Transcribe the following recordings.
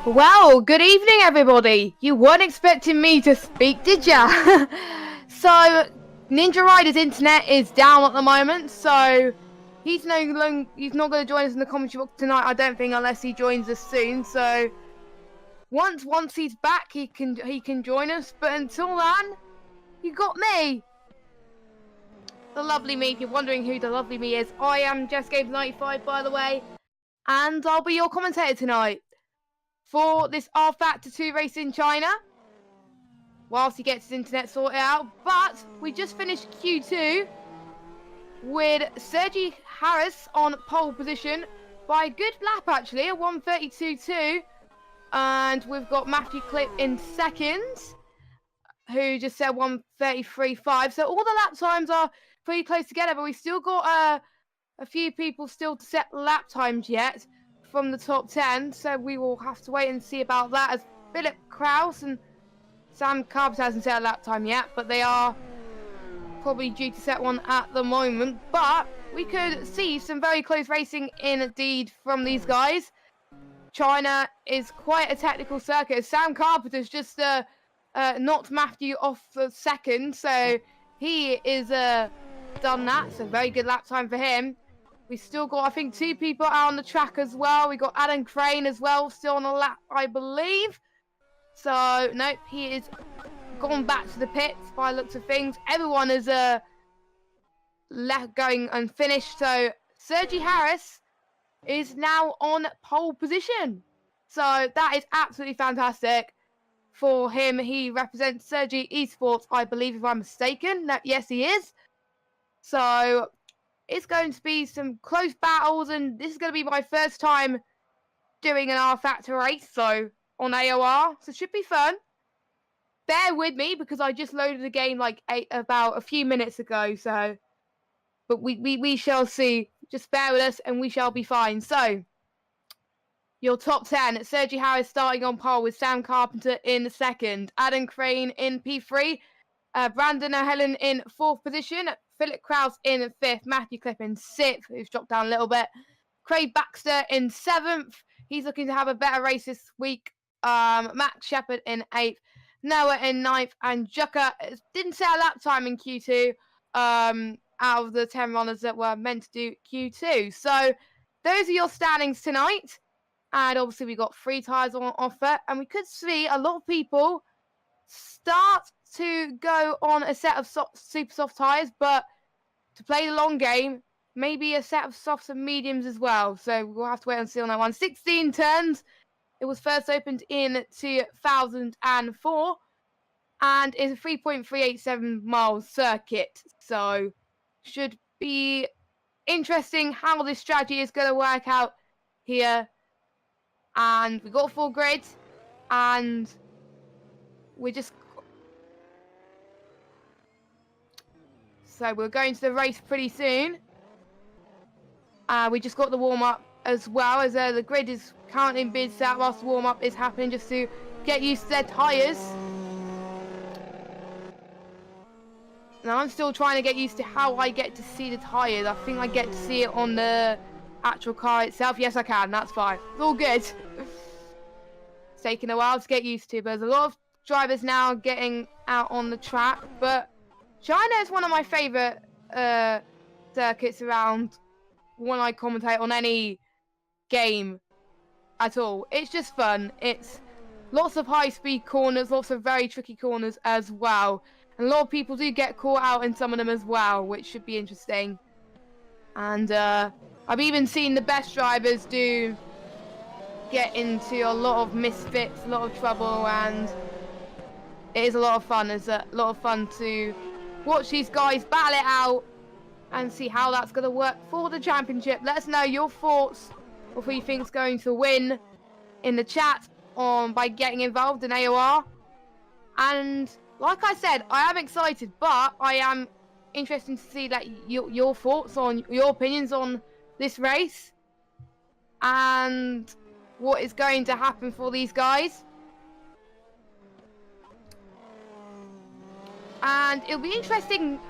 Well, good evening, everybody. You weren't expecting me to speak, did ya? So, Ninja Rider's internet is down at the moment, so he's not going to join us in the commentary box tonight, I don't think, unless he joins us soon. So, once he's back, he can join us. But until then, you got me, the lovely me. If you're wondering who the lovely me is, I am JessGames95, by the way, and I'll be your commentator tonight for this rFactor2 race in China, whilst he gets his internet sorted out. But we just finished Q2 with Sergi Harris on pole position by a good lap, actually, a 1:32.2, and we've got Matthew Clip in second, who just said 1:33.5. So all the lap times are pretty close together, but we still got a few people still to set lap times yet from the top 10, so we will have to wait and see about that, as Philip Kraus and Sam Carpenter hasn't set a lap time yet, but they are probably due to set one at the moment. But we could see some very close racing indeed from these guys. China is quite a technical circuit. Sam Carpenter's just knocked Matthew off the second, so he is done that, so very good lap time for him. We still got, I think, 2 people out on the track as well. We got Adam Crane as well, still on a lap, I believe. So, nope, he is gone back to the pits by the looks of things. Everyone is left going unfinished. So, Sergi Harris is now on pole position. So, that is absolutely fantastic for him. He represents Sergi Esports, I believe, if I'm mistaken. Yes, he is. So, it's going to be some close battles, and this is going to be my first time doing an rFactor race, so on AOR, so it should be fun. Bear with me, because I just loaded the game like about a few minutes ago, so, but we shall see. Just bear with us, and we shall be fine. So, your top 10, Sergi Harris starting on pole with Sam Carpenter in second, Adam Crane in P3, Brandon O'Helen in 4th position, Philip Kraus in 5th, Matthew Clip in 6th, who's dropped down a little bit, Craig Baxter in 7th, he's looking to have a better race this week, Max Shepard in 8th, Noah in 9th, and Jucker didn't set a lap time in Q2, out of the 10 runners that were meant to do Q2. So, those are your standings tonight, and obviously we got 3 tyres on offer, and we could see a lot of people start to go on a set of super soft tyres, but to play the long game, maybe a set of softs and mediums as well. So we'll have to wait and see on that one. 16 turns. It was first opened in 2004 and is a 3.387 mile circuit. So should be interesting how this strategy is going to work out here. And we got 4 grids, and we're just... So we're going to the race pretty soon. We just got the warm-up as well, as the grid is counting bids out whilst the warm-up is happening, just to get used to their tyres. Now I'm still trying to get used to how I get to see the tyres. I think I get to see it on the actual car itself. Yes, I can. That's fine. It's all good. It's taking a while to get used to, but there's a lot of drivers now getting out on the track, but China is one of my favourite circuits around when I commentate on any game at all. It's just fun. It's lots of high-speed corners, lots of very tricky corners as well. And a lot of people do get caught out in some of them as well, which should be interesting. And I've even seen the best drivers do get into a lot of misfits, a lot of trouble, and it is a lot of fun. It's a lot of fun to watch these guys battle it out and see how that's going to work for the championship. Let us know your thoughts of who you think is going to win in the chat by getting involved in AOR. And like I said, I am excited, but I am interested to see like your thoughts on your opinions on this race and what is going to happen for these guys. And it'll be interesting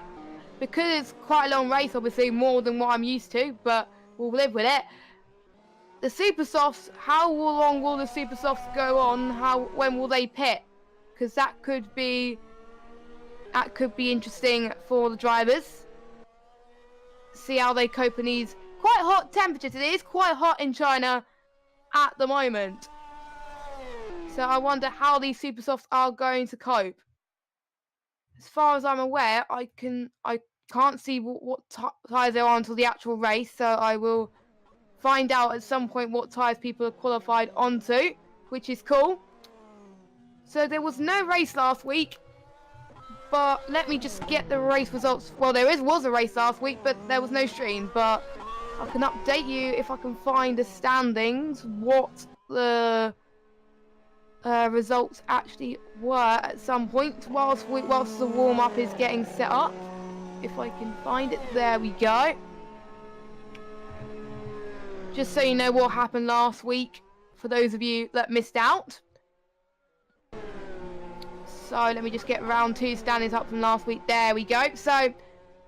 because it's quite a long race, obviously, more than what I'm used to, but we'll live with it. the super softs, how long will the super softs go on? When will they pit? Because that could be interesting for the drivers. See how they cope in these quite hot temperatures. It is quite hot in China at the moment. So I wonder how these super softs are going to cope. As far as I'm aware, I can't see what tyres there are until the actual race. So I will find out at some point what tyres people are qualified onto, which is cool. So there was no race last week, but let me just get the race results. Well, was a race last week, but there was no stream. But I can update you if I can find the standings, what the results actually were at some point whilst the warm-up is getting set up. If I can find it, there we go. Just so you know what happened last week, for those of you that missed out. So let me just get round 2 standings up from last week. There we go. So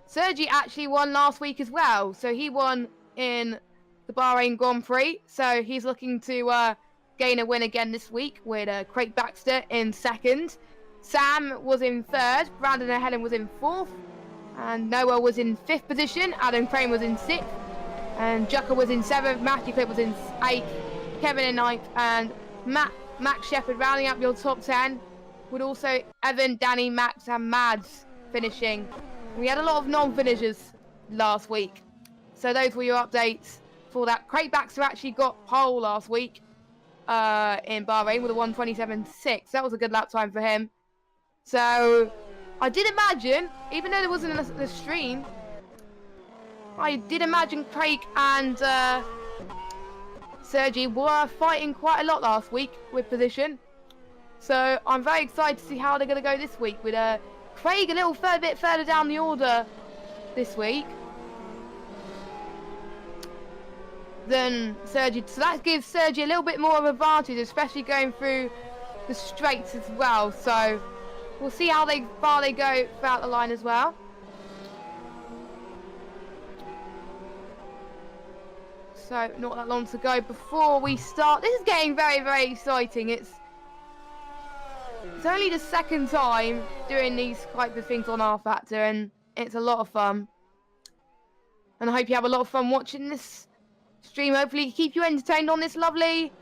Sergi actually won last week as well. So he won in the Bahrain Grand Prix. So he's looking to gain a win again this week with Craig Baxter in 2nd. Sam was in 3rd. Brandon and Helen was in 4th. And Noah was in 5th position. Adam Crane was in 6th. And Jucker was in 7th. Matthew Clip was in 8th. Kevin in 9th. And Max Shepherd rounding up your top 10. With also Evan, Danny, Max and Mads finishing. We had a lot of non-finishers last week. So those were your updates for that. Craig Baxter actually got pole last week in Bahrain with a 1:27.6. That was a good lap time for him. So I did imagine, even though there wasn't a stream, I did imagine Craig and Sergi were fighting quite a lot last week with position. So I'm very excited to see how they're going to go this week with Craig a little bit further down the order this week than Sergi. So that gives Sergi a little bit more of an advantage, especially going through the straights as well. So we'll see how far they go throughout the line as well. So not that long to go before we start. This is getting very, very exciting. It's only the 2nd time doing these type of things on rFactor, and it's a lot of fun. And I hope you have a lot of fun watching this stream. Hopefully keep you entertained on this lovely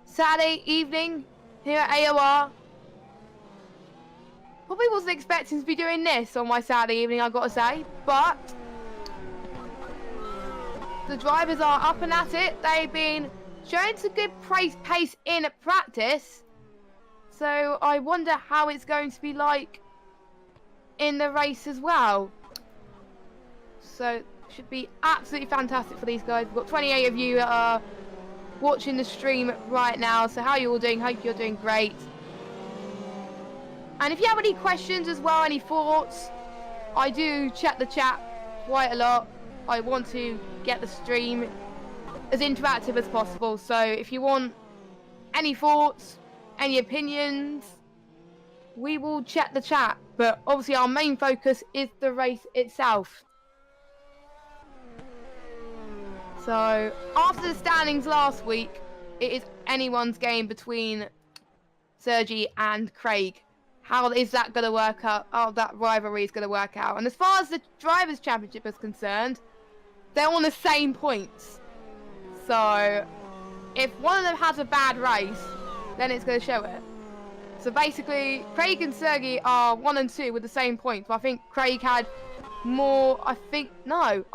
Saturday evening here at AOR. Probably wasn't expecting to be doing this on my Saturday evening, I've got to say, but the drivers are up and at it. They've been showing some good pace in practice. So I wonder how it's going to be like in the race as well. So should be absolutely fantastic for these guys. We've got 28 of you that are watching the stream right now. So how are you all doing? Hope you're doing great. And if you have any questions as well, any thoughts, I do check the chat quite a lot. I want to get the stream as interactive as possible. So if you want any thoughts, any opinions, we will check the chat. But obviously our main focus is the race itself. So after the standings last week, it is anyone's game between Sergi and Craig. How is that going to work out? How that rivalry is going to work out? And as far as the Drivers' Championship is concerned, they're on the same points. So if one of them has a bad race, then it's going to show it. So basically, Craig and Sergi are 1 and 2 with the same points. But I think Craig had more. I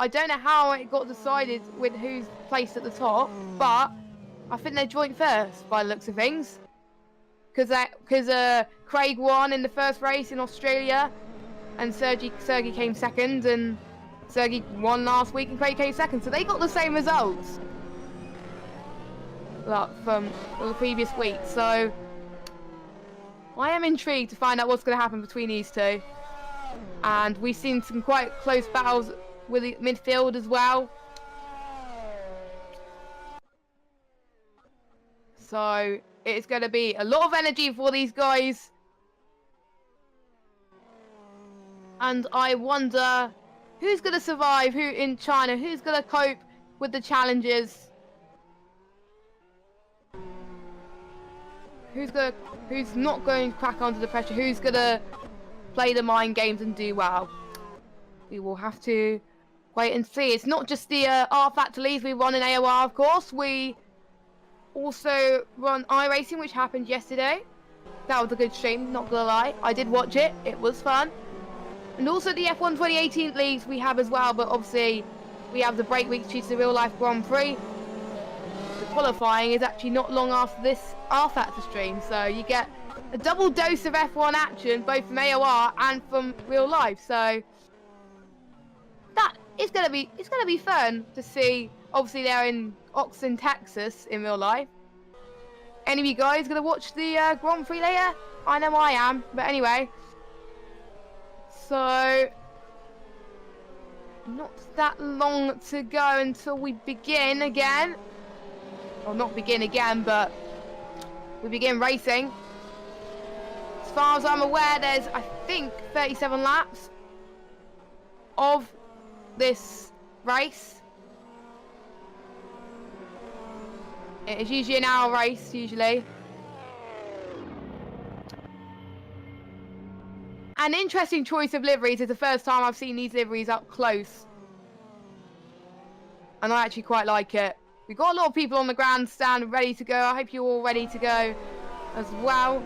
don't know how it got decided with who's placed at the top, but I think they're joint first by the looks of things. Because Craig won in the first race in Australia, and Sergi came 2nd, and Sergi won last week, and Craig came 2nd. So they got the same results from the previous week. So I am intrigued to find out what's going to happen between these two. And we've seen some quite close battles with the midfield as well. So it's going to be a lot of energy for these guys. And I wonder who's going to survive, who in China, who's going to cope with the challenges who's not going to crack under the pressure, who's gonna play the mind games and do well. We will have to wait and see. It's not just the rFactor leagues we run in AOR, of course. We also run iRacing, which happened yesterday. That was a good stream, not gonna lie. I did watch it. It was fun. And also the F1 2018 leagues we have as well, but obviously we have the break weeks due to the real life Grand Prix. The qualifying is actually not long after this rFactor stream, so you get a double dose of F1 action, both from AOR and from real life. So that is gonna be fun to see. Obviously they're in Austin, Texas in real life. Any of you guys gonna watch the Grand Prix later? I know I am, but anyway. So not that long to go until we begin again. Well, not begin again, but we begin racing. As far as I'm aware, there's, I think, 37 laps of this race. It is usually an hour race, usually. An interesting choice of liveries. It's the first time I've seen these liveries up close. And I actually quite like it. We've got a lot of people on the grandstand ready to go. I hope you're all ready to go as well.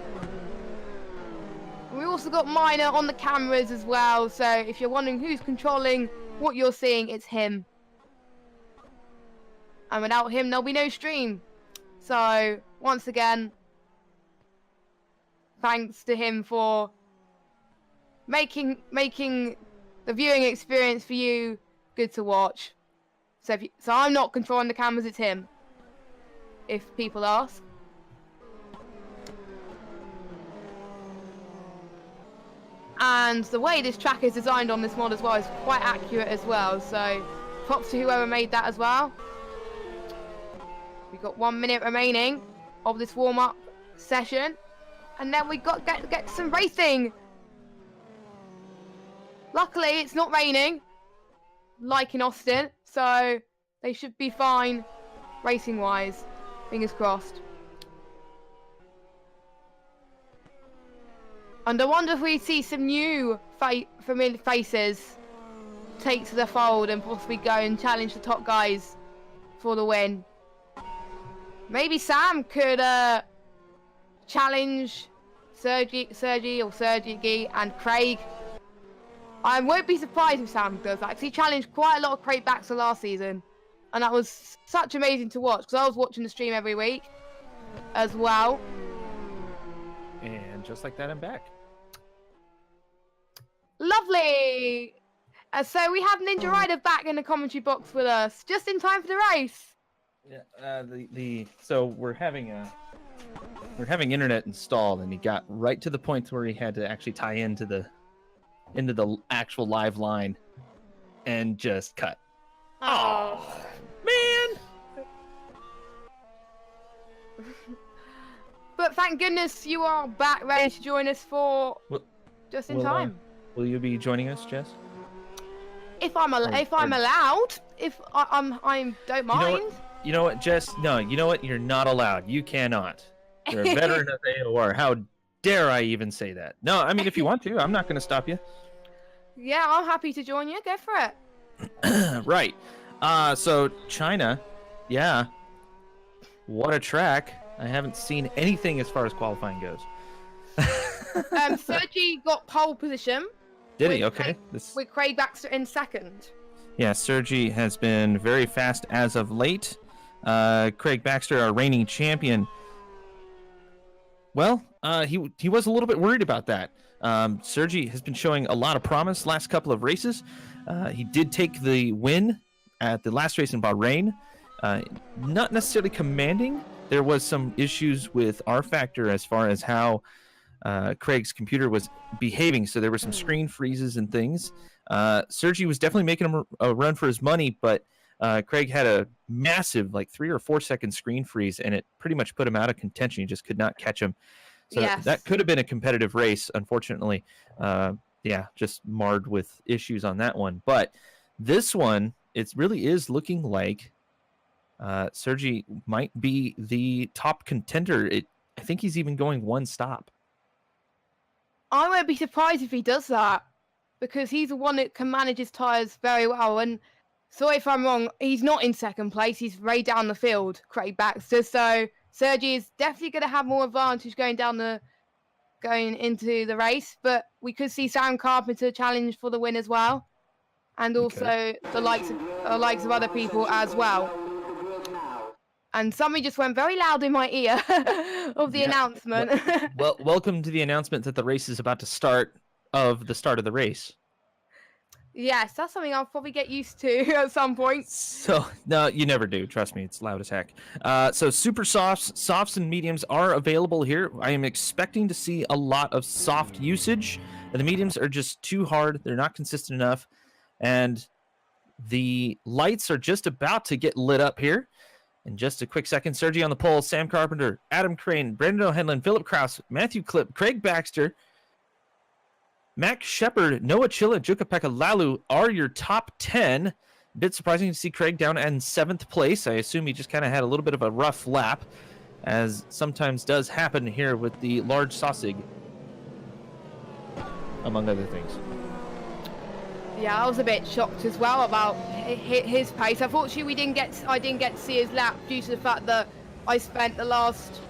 We also got Minor on the cameras as well. So if you're wondering who's controlling what you're seeing, it's him. And without him, there'll be no stream. So once again, thanks to him for making the viewing experience for you good to watch. So I'm not controlling the cameras, it's him, if people ask. And the way this track is designed on this mod as well is quite accurate as well, so props to whoever made that as well. We've got 1 minute remaining of this warm-up session, and then we got get some racing. Luckily, it's not raining, like in Austin, so they should be fine racing-wise. Fingers crossed. And I wonder if we see some new familiar faces take to the fold and possibly go and challenge the top guys for the win. Maybe Sam could challenge Sergi and Craig. I won't be surprised if Sam does that, because he challenged quite a lot of Craig Baxter last season. And that was such amazing to watch, because I was watching the stream every week as well. And just like that, I'm back. Lovely! So we have Ninja Rider back in the commentary box with us, just in time for the race. Yeah, so we're having internet installed, and he got right to the point where he had to actually tie into the actual live line and just cut. Oh man! But thank goodness you are back ready to join us for just in time. Will you be joining us, Jess? If I'm allowed, if I don't mind. You know what, Jess? No, you know what? You're not allowed. You cannot. You're a veteran of AOR. How dare I even say that? No, I mean, if you want to, I'm not going to stop you. Yeah, I'm happy to join you. Go for it. Right. So China, yeah. What a track. I haven't seen anything as far as qualifying goes. Sergi got pole position. Did he? Okay. With Craig Baxter in second. Yeah, Sergi has been very fast as of late. Craig Baxter, our reigning champion. Well, he was a little bit worried about that. Sergi has been showing a lot of promise last couple of races. He did take the win at the last race in Bahrain. Not necessarily commanding. There was some issues with rFactor as far as how Craig's computer was behaving. So there were some screen freezes and things. Sergi was definitely making him a run for his money, but Craig had a massive, like 3 or 4 second screen freeze, and it pretty much put him out of contention. He just could not catch him. So yes. that could have been a competitive race. Unfortunately, just marred with issues on that one. But this one, it really is looking like Sergi might be the top contender. I think he's even going one stop. I won't be surprised if he does that, because he's the one that can manage his tyres very well. And sorry if I'm wrong, he's not in second place. He's way down the field, Craig Baxter. So Sergi is definitely going to have more advantage going into the race. But we could see Sam Carpenter challenge for the win as well, and also the likes of other people as well. And somebody just went very loud in my ear of the announcement. Well, welcome to the announcement that the race is about to start, of the start of the race. Yes, that's something I'll probably get used to at some point. So, no, you never do. Trust me, it's loud as heck. So super softs and mediums are available here. I am expecting to see a lot of soft usage. The mediums are just too hard. They're not consistent enough. And the lights are just about to get lit up here. In just a quick second, Sergi on the pole, Sam Carpenter, Adam Crane, Brendan O'Henlin, Philip Krause, Matthew Klipp, Craig Baxter, Max Shepard, Noah Chilla, Jukapeka Lalu are your top 10. A bit surprising to see Craig down in 7th place. I assume he just kind of had a little bit of a rough lap, as sometimes does happen here with the large Sausig, among other things. Yeah, I was a bit shocked as well about his pace. Unfortunately, I didn't get to see his lap due to the fact that I spent the most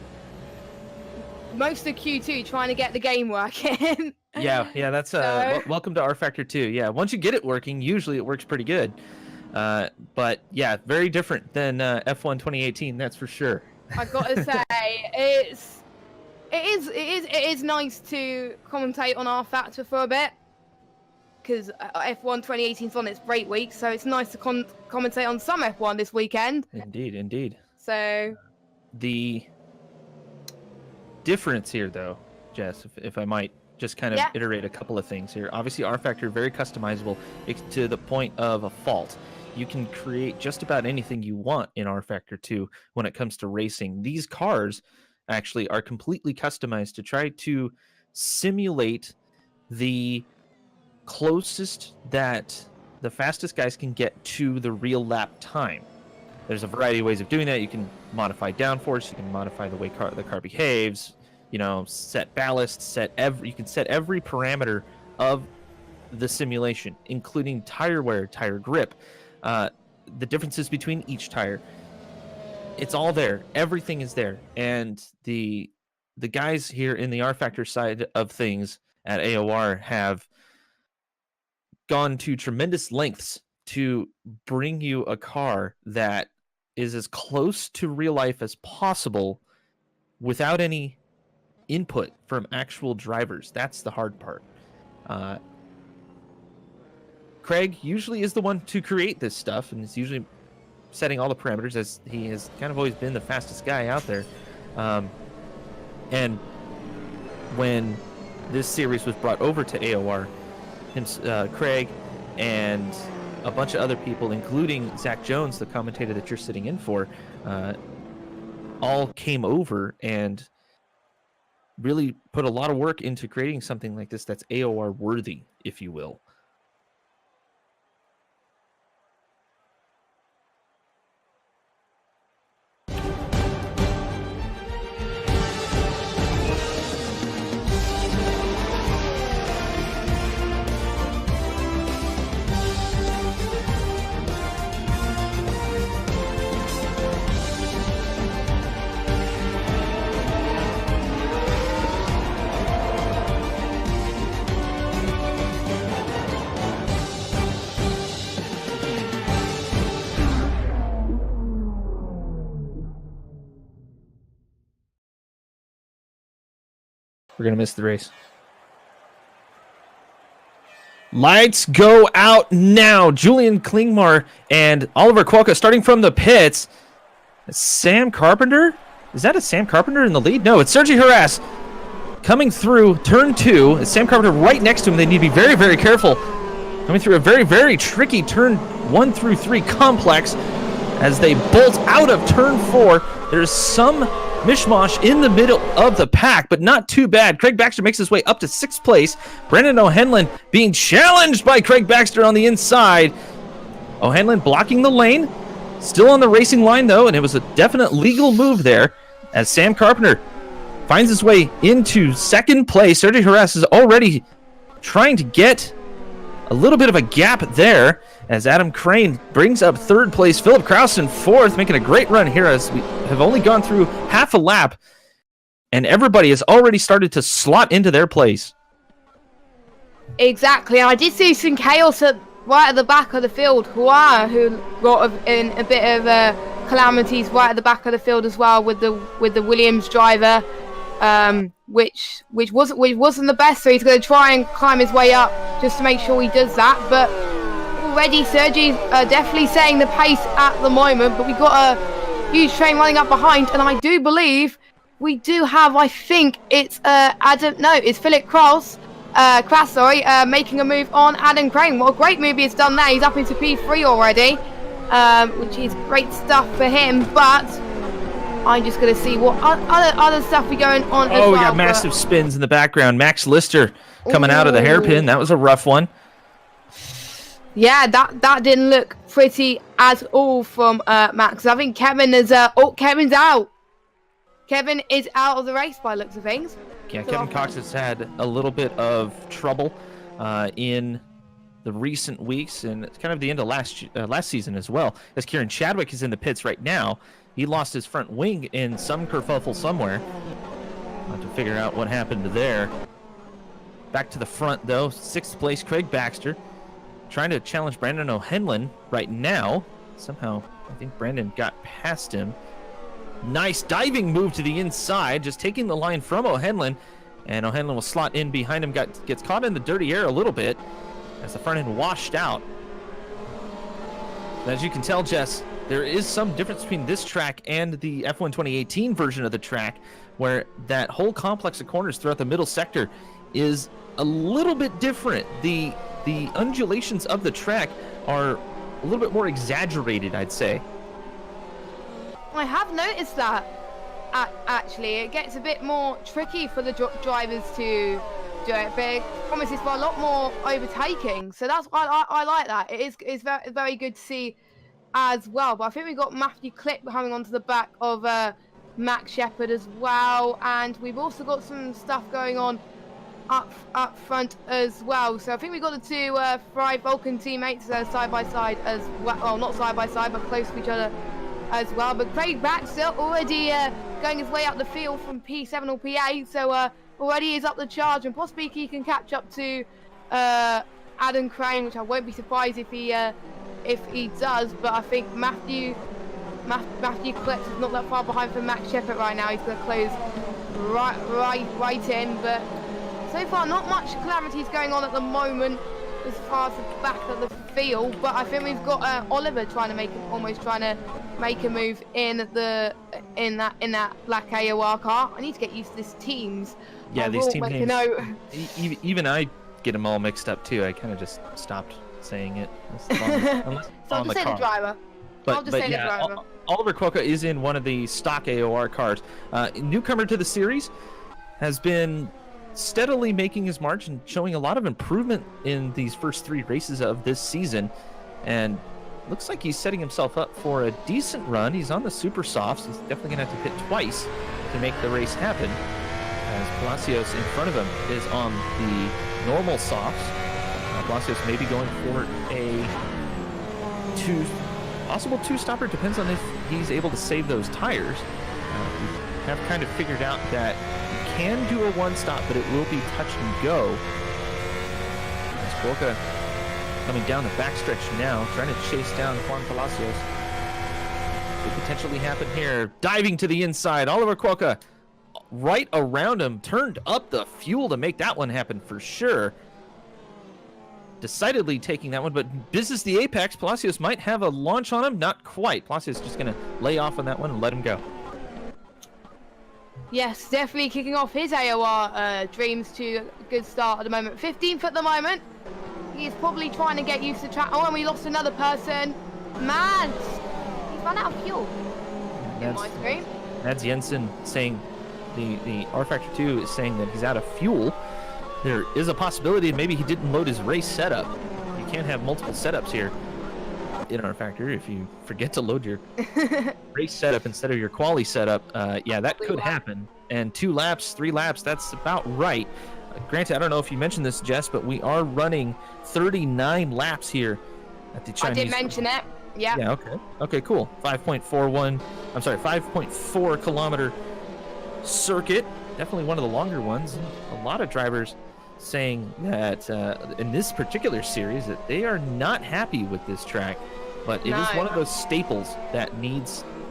of Q2 trying to get the game working. Yeah, that's welcome to rFactor2. Yeah, once you get it working, usually it works pretty good. But yeah, very different than F1 2018, that's for sure. I gotta say, it is nice to commentate on rFactor for a bit, because F1 2018 is on its break week, so it's nice to commentate on some F1 this weekend. Indeed. So the difference here, though, Jess, if I might just kind of iterate a couple of things here. Obviously, rFactor very customizable to the point of a fault. You can create just about anything you want in rFactor2 when it comes to racing. These cars actually are completely customized to try to simulate the closest that the fastest guys can get to the real lap time. There's a variety of ways of doing that. You can modify downforce, you can modify the way the car behaves, set ballast, you can set every parameter of the simulation, including tire wear, tire grip, the differences between each tire. It's all there. Everything is there. And the guys here in the rFactor side of things at AOR have gone to tremendous lengths to bring you a car that is as close to real life as possible without any input from actual drivers. That's the hard part. Craig usually is the one to create this stuff, and is usually setting all the parameters, as he has kind of always been the fastest guy out there. And when this series was brought over to AOR, Craig and a bunch of other people, including Zach Jones, the commentator that you're sitting in for, all came over and really put a lot of work into creating something like this that's AOR worthy, if you will. We're going to miss the race. Lights go out now. Julian Klingmar and Oliver Kuoka starting from the pits. Sam Carpenter? Is that a Sam Carpenter in the lead? No, it's Sergi Harass coming through turn 2. It's Sam Carpenter right next to him. They need to be very, very careful. Coming through a very, very tricky turn 1 through 3 complex as they bolt out of turn 4. There's some mishmash in the middle of the pack, but not too bad. Craig Baxter makes his way up to 6th place. Brendan O'Henlin being challenged by Craig Baxter on the inside. O'Henlin blocking the lane. Still on the racing line, though, and it was a definite legal move there as Sam Carpenter finds his way into second place. Sergio Jerez is already trying to get a little bit of a gap there as Adam Crane brings up third place. Philip Kraus in fourth, making a great run here as we have only gone through half a lap, and everybody has already started to slot into their place. Exactly. I did see some chaos right at the back of the field. who got in a bit of calamities right at the back of the field as well with the Williams driver, which wasn't the best. So he's going to try and climb his way up just to make sure he does that. But already Sergi definitely setting the pace at the moment. But we've got a huge train running up behind, and I do believe we do have. I think it's it's Philip Kraus, making a move on Adam Crane. What a great move he's done there. He's up into P3 already, which is great stuff for him. But I'm just going to see what other stuff we going on as well. Oh, we got massive spins in the background. Max Lister coming out of the hairpin. That was a rough one. Yeah, that didn't look pretty at all from Max. I think Kevin is Kevin's out. Kevin is out of the race by looks of things. Yeah, Kevin Cox has had a little bit of trouble in the recent weeks, and it's kind of the end of last season as well. As Kieran Chadwick is in the pits right now, he lost his front wing in some kerfuffle somewhere. I'll have to figure out what happened there. Back to the front though, sixth place Craig Baxter, trying to challenge Brandon O'Henlin right now. Somehow, I think Brandon got past him. Nice diving move to the inside, just taking the line from O'Henlin, and O'Henlin will slot in behind him. Gets caught in the dirty air a little bit as the front end washed out. As you can tell, Jess, there is some difference between this track and the F1 2018 version of the track, where that whole complex of corners throughout the middle sector is a little bit different. The undulations of the track are a little bit more exaggerated, I'd say. I have noticed that. Actually, it gets a bit more tricky for the drivers to do it, but it promises for a lot more overtaking. So that's why I like that. It's very, very good to see as well. But I think we've got Matthew Clip coming onto the back of Max Shepard as well, and we've also got some stuff going on up front as well. So I think we've got the two Fry Vulcan teammates side by side as well. Well, not side by side, but close to each other as well. But Craig Baxter already going his way up the field from P7 or P8, so already is up the charge, and possibly he can catch up to Adam Crane, which I won't be surprised if he does. But I think Matthew Clips is not that far behind from Max Shepard right now. He's going to close right in, but so far not much calamities going on at the moment as far as the back of the field. But I think we've got Oliver trying to make a move in that black AOR car. I need to get used to this teams. Yeah, these team names. Even I get them all mixed up too. I kind of just stopped saying it. Unless so I'll just say the driver. But yeah, Oliver Cuoca is in one of the stock AOR cars. Newcomer to the series, has been steadily making his march and showing a lot of improvement in these first three races of this season, and looks like he's setting himself up for a decent run. He's on the super softs. He's definitely gonna have to pit twice to make the race happen, as Palacios in front of him is on the normal softs. Palacios may be going for a possible two-stopper. Depends on if he's able to save those tires. We have kind of figured out that can do a one-stop, but it will be touch and go. As Cuoca coming down the backstretch now, trying to chase down Juan Palacios. Could potentially happen here. Diving to the inside, Oliver Cuoca right around him, turned up the fuel to make that one happen for sure. Decidedly taking that one, but business the apex. Palacios might have a launch on him, not quite. Palacios just going to lay off on that one and let him go. Yes, definitely kicking off his AOR dreams to a good start at the moment. 15th at the moment. He's probably trying to get used to track. Oh, and we lost another person. Mads! He's run out of fuel. Mads Jensen saying the rFactor2 is saying that he's out of fuel. There is a possibility maybe he didn't load his race setup. You can't have multiple setups here. in rFactor if you forget to load your race setup instead of your quali setup. Yeah, that could happen. And 2 laps, 3 laps, that's about right. Granted, I don't know if you mentioned this, Jess, but we are running 39 laps here at the Chinese. I did mention it. Yeah. Yeah, okay. Okay, cool. 5.4 kilometer circuit. Definitely one of the longer ones. A lot of drivers saying that in this particular series that they are not happy with this track, but it is one of those staples that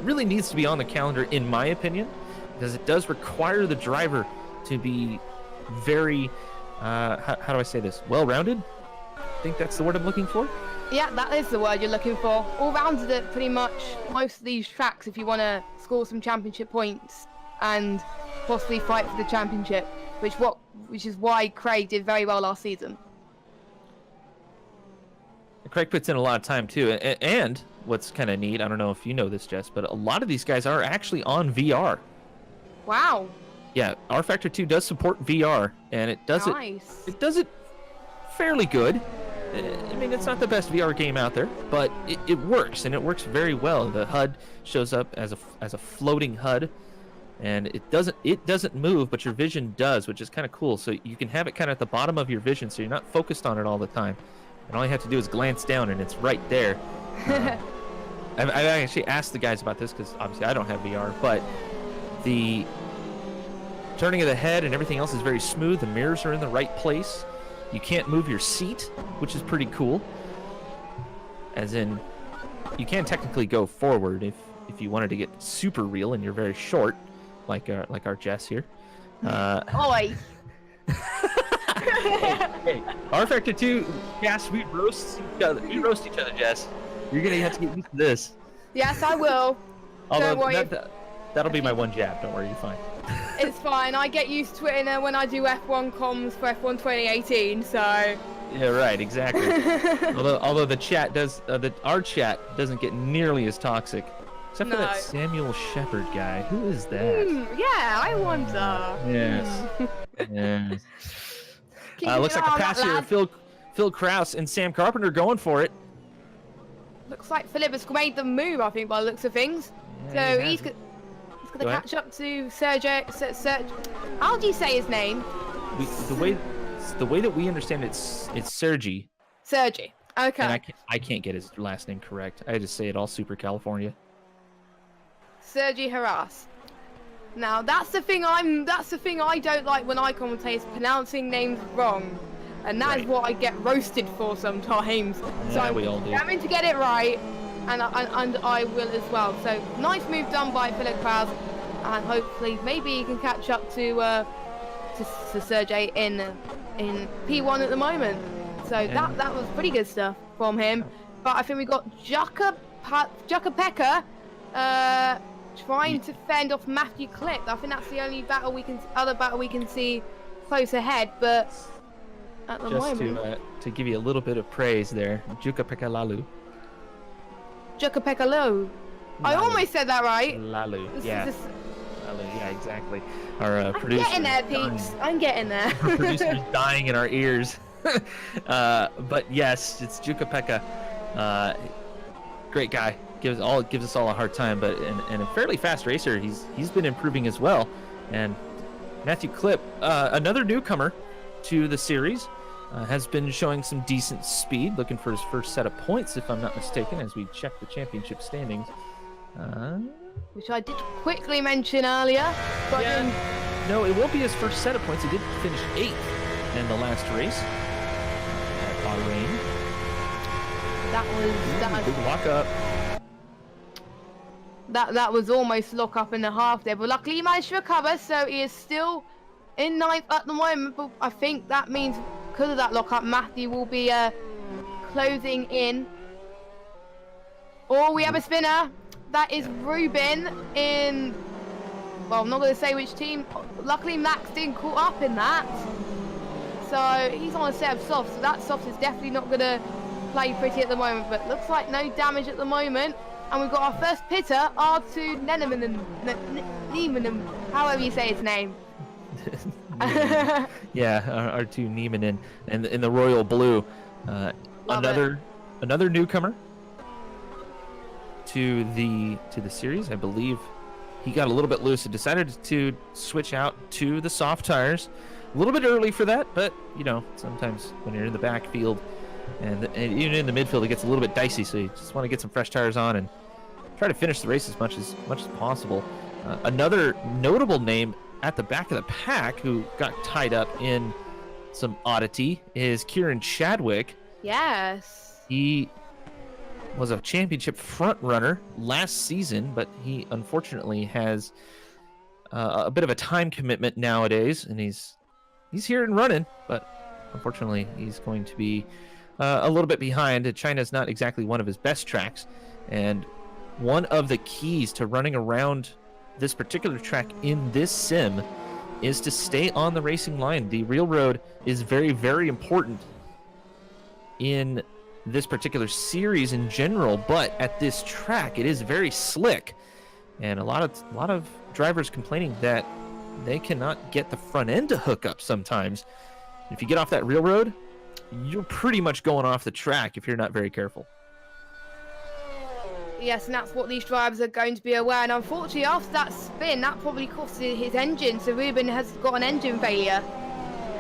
really needs to be on the calendar, in my opinion, because it does require the driver to be very, how do I say this? Well-rounded? I think that's the word I'm looking for. Yeah, that is the word you're looking for. All-rounded at pretty much most of these tracks if you want to score some championship points and possibly fight for the championship, which is why Craig did very well last season. Craig puts in a lot of time too, and what's kind of neat, I don't know if you know this, Jess, but a lot of these guys are actually on VR. Wow. Yeah, rFactor2 does support VR, and it does it does it fairly good. I mean, it's not the best VR game out there, but it works, and it works very well. The HUD shows up as a floating HUD, and it doesn't move, but your vision does, which is kind of cool. So you can have it kind of at the bottom of your vision, so you're not focused on it all the time. And all you have to do is glance down, and it's right there. I've actually asked the guys about this because obviously I don't have VR, but the turning of the head and everything else is very smooth. The mirrors are in the right place. You can't move your seat, which is pretty cool. As in, you can technically go forward if you wanted to get super real and you're very short, like our Jess here. Oi! Hey, rFactor2, yes, we roast each other. We roast each other, Jess. You're gonna have to get used to this. Yes, I will. Although Don't worry. That'll be my one jab. Don't worry, you're fine. It's fine. I get used to it when I do F1 comms for F1 2018. So. Yeah, right. Exactly. although the chat does, our chat doesn't get nearly as toxic, except for that Samuel Shepard guy. Who is that? Yeah, I wonder. Yes. Yes. Looks like a pass here. Phil Kraus and Sam Carpenter going for it. Looks like Philip has made the move, I think, by the looks of things. Yeah, so he's going to catch up to Sergey. How do you say his name? The way that we understand it's Sergey. Sergey. Okay. And I can't get his last name correct. I just say it all super California. Sergey Haras. Now that's the thing I don't like when I commentate, is pronouncing names wrong. And that is what I get roasted for sometimes. Yeah, so I'm we all do. having to get it right, and I will as well. So nice move done by Philip Kraus, and hopefully maybe he can catch up to Sergey in P1 at the moment. So that was pretty good stuff from him. But I think we got Jukka Pekka trying to fend off Matthew Clip. I think that's the only other battle we can see close ahead, but at the moment. To give you a little bit of praise there, Jukka Pekka Lalu. Jukka Pekka Lalu. I almost said that right. Lalu, yeah. Lalu, yeah, exactly. Our producer. I'm getting there, peeps. I'm getting there. Our producer's dying in our ears. But yes, it's Jukka Pekka. Great guy. Gives us all a hard time, but and a fairly fast racer. He's been improving as well. And Matthew Clip, another newcomer to the series, has been showing some decent speed, looking for his first set of points, if I'm not mistaken, as we check the championship standings. Which I did quickly mention earlier. But no, it won't be his first set of points. He did finish 8th in the last race at Bahrain. That was big lock up. That was almost lock up in the half there, but luckily he managed to recover, so he is still in 9th at the moment. But I think that means because of that lock up, Matthew will be closing in. Oh, we have a spinner. That is Ruben in. Well, I'm not going to say which team. Luckily, Max didn't caught up in that, so he's on a set of softs. So that soft is definitely not going to play pretty at the moment. But looks like no damage at the moment. And we've got our first pitter, R2 Neneman, however you say his name. Yeah, R2 Niemanen, and in the royal blue. Another newcomer to the series. I believe he got a little bit loose and decided to switch out to the soft tires. A little bit early for that, but you know, sometimes when you're in the backfield and even in the midfield, it gets a little bit dicey. So you just want to get some fresh tires on and try to finish the race as much as possible. Another notable name at the back of the pack who got tied up in some oddity is Kieran Chadwick. Yes. He was a championship front runner last season, but he unfortunately has a bit of a time commitment nowadays, and he's here and running, but unfortunately he's going to be a little bit behind. China's not exactly one of his best tracks, and one of the keys to running around this particular track in this sim is to stay on the racing line. The real road is very, very important in this particular series in general, but at this track it is very slick, and a lot of drivers complaining that they cannot get the front end to hook up sometimes. If you get off that real road, you're pretty much going off the track if you're not very careful. Yes, and that's what these drivers are going to be aware. And unfortunately, after that spin, that probably costed his engine. So Ruben has got an engine failure.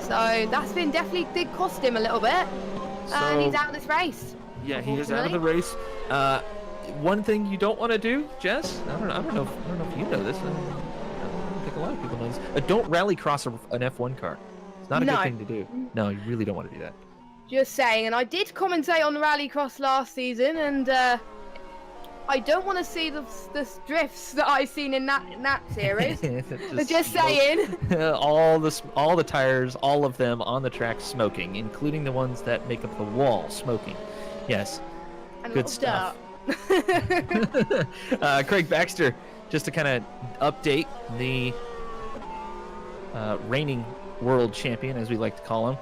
So that's been definitely did cost him a little bit. And he's out of this race. Yeah, he is out of the race. One thing you don't want to do, Jess, I don't know if you know this. I don't think a lot of people know this. Don't rally cross an F1 car. It's not a good thing to do. No, you really don't want to do that. Just saying. And I did commentate on the Rallycross last season, and I don't want to see the drifts that I've seen in that series. just saying. all the tires, all of them on the track smoking, including the ones that make up the wall smoking. Yes, and good stuff. Craig Baxter, just to kind of update the reigning world champion, as we like to call him,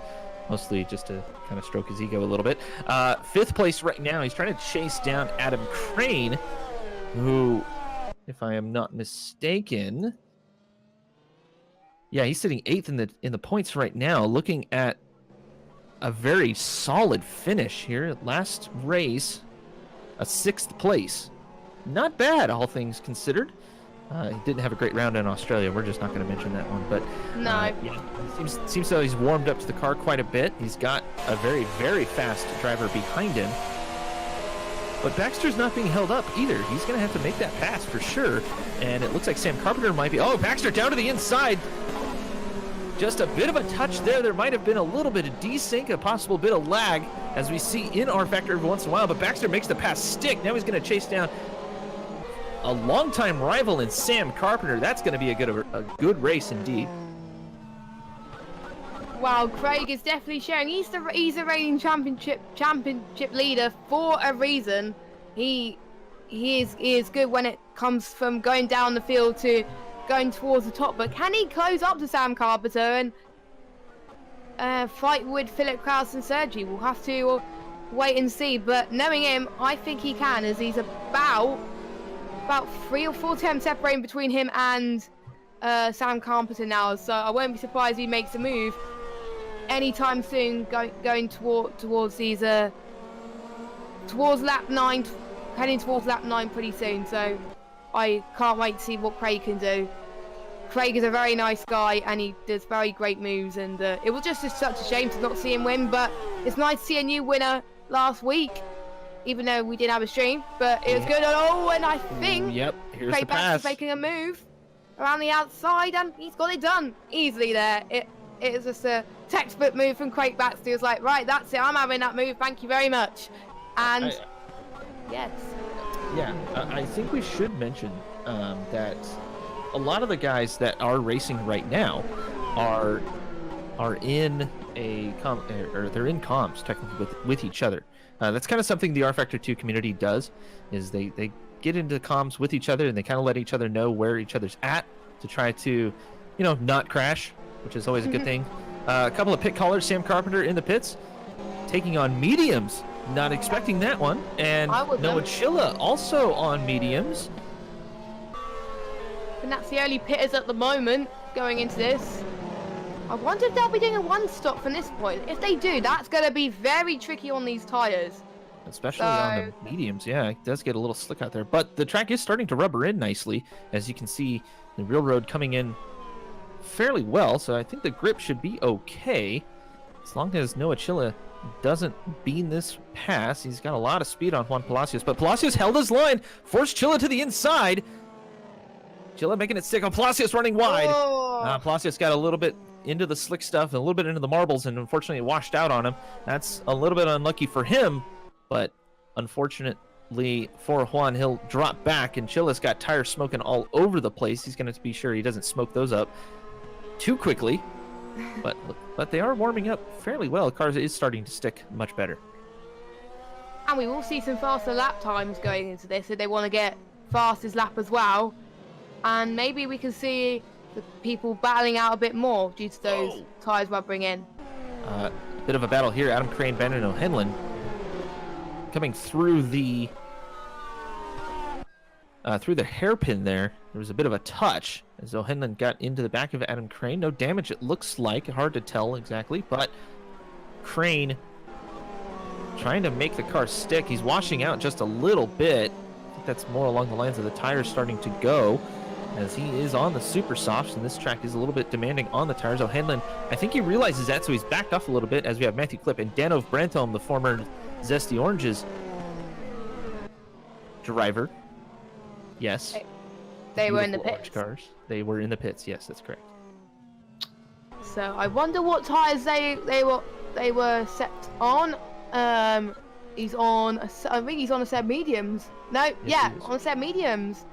mostly just to kind of stroke his ego a little bit. 5th place right now. He's trying to chase down Adam Crane, who, if I am not mistaken, yeah, he's sitting 8th in the points right now, looking at a very solid finish here. Last race, a 6th place. Not bad, all things considered. He didn't have a great round in Australia. We're just not going to mention that one. But no. Yeah, seems though he's warmed up to the car quite a bit. He's got a very, very fast driver behind him. But Baxter's not being held up either. He's going to have to make that pass for sure. And it looks like Sam Carpenter might be... Oh, Baxter down to the inside. Just a bit of a touch there. There might have been a little bit of desync, a possible bit of lag, as we see in rFactor every once in a while. But Baxter makes the pass stick. Now he's going to chase down a longtime rival in Sam Carpenter. That's going to be a good race indeed. Wow, Craig is definitely showing he's a reigning championship leader for a reason. He is good when it comes from going down the field to going towards the top. But can he close up to Sam Carpenter and fight with Philip Kraus and Sergi? We'll have to wait and see. But knowing him, I think he can, as he's about 3 or 4 attempts separating between him and Sam Carpenter now. So I won't be surprised if he makes a move anytime soon, going towards these towards lap 9, heading towards lap 9 pretty soon. So I can't wait to see what Craig can do. Craig is a very nice guy and he does very great moves, and it was just such a shame to not see him win, but it's nice to see a new winner last week, even though we didn't have a stream, but it was good. Oh, and I think here's Craig the pass. Baxter's making a move around the outside, and he's got it done easily there. It is just a textbook move from Craig Baxter. He was like, right, that's it, I'm having that move, thank you very much. And yes. Yeah, I think we should mention that a lot of the guys that are racing right now are in they're in comms technically with each other. That's kind of something the rFactor2 community does, is they get into comms with each other and they kind of let each other know where each other's at to try to, not crash, which is always a good thing. A couple of pit callers, Sam Carpenter in the pits, taking on mediums. Not expecting that one. And Noah Chilla also on mediums. And that's the only pitters at the moment going into this. I wonder if they'll be doing a one stop from this point. If they do, that's going to be very tricky on these tyres. especially on the mediums. Yeah, it does get a little slick out there. But the track is starting to rubber in nicely. As you can see, the real road coming in fairly well. So I think the grip should be okay. As long as Noah Chilla doesn't bean this pass. He's got a lot of speed on Juan Palacios. But Palacios held his line, forced Chilla to the inside. Chilla making it stick on Palacios running wide. Palacios got a little bit into the slick stuff and a little bit into the marbles, and unfortunately it washed out on him. That's a little bit unlucky for him, but unfortunately for Juan, he'll drop back, and Chilla's got tires smoking all over the place. He's going to be sure he doesn't smoke those up too quickly, but they are warming up fairly well. The car is starting to stick much better. And we will see some faster lap times going into this if they want to get fastest lap as well. And maybe we can see the people battling out a bit more due to those tires rubbering in. Bit of a battle here. Adam Crane, Brandon O'Henlin coming through the hairpin there. There was a bit of a touch as O'Henlin got into the back of Adam Crane. No damage, it looks like. Hard to tell exactly, but Crane trying to make the car stick. He's washing out just a little bit. I think that's more along the lines of the tires starting to go, as he is on the super softs, and this track is a little bit demanding on the tires. O'Henlin, I think he realizes that, so he's backed off a little bit, as we have Matthew Klipp and Danov Brantholm, the former Zesty Oranges driver. Yes. They were in the pits. Orange cars. They were in the pits, yes, that's correct. So I wonder what tires they were set on. He's on, I think he's on a set of mediums. No, Yes, yeah, he is. on a set of mediums.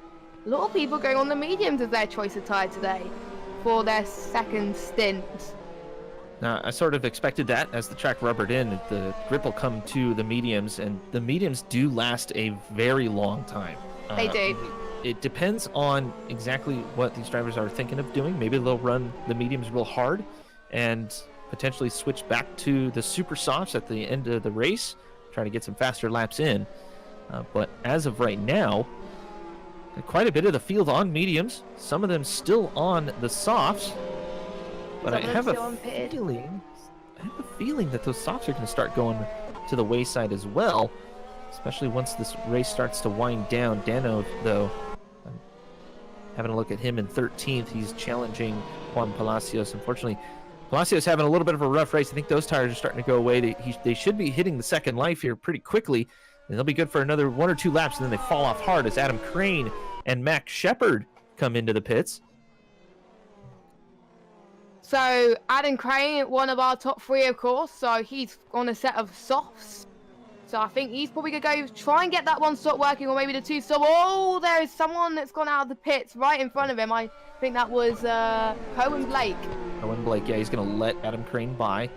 A lot of people going on the mediums as their choice of tyre today for their second stint. Now, I sort of expected that. As the track rubbered in, the grip will come to the mediums, and the mediums do last a very long time. They do. It depends on exactly what these drivers are thinking of doing. Maybe they'll run the mediums real hard and potentially switch back to the super softs at the end of the race, try to get some faster laps in. But as of right now, quite a bit of the field on mediums, some of them still on the softs, but I have a feeling that those softs are going to start going to the wayside as well, especially once this race starts to wind down. Dano, though, I'm having a look at him in 13th. He's challenging Juan Palacios. Unfortunately, Palacios having a little bit of a rough race. I think those tires are starting to go away. They should be hitting the second life here pretty quickly, and they'll be good for another 1 or 2 laps, and then they fall off hard as Adam Crane and Max Shepard come into the pits. So Adam Crane, one of our top 3, of course. So he's on a set of softs. So I think he's probably going to go try and get that one stop working, or maybe the 2 stop. Oh, there is someone that's gone out of the pits right in front of him. I think that was Cohen Blake. Owen Blake, yeah, he's going to let Adam Crane by.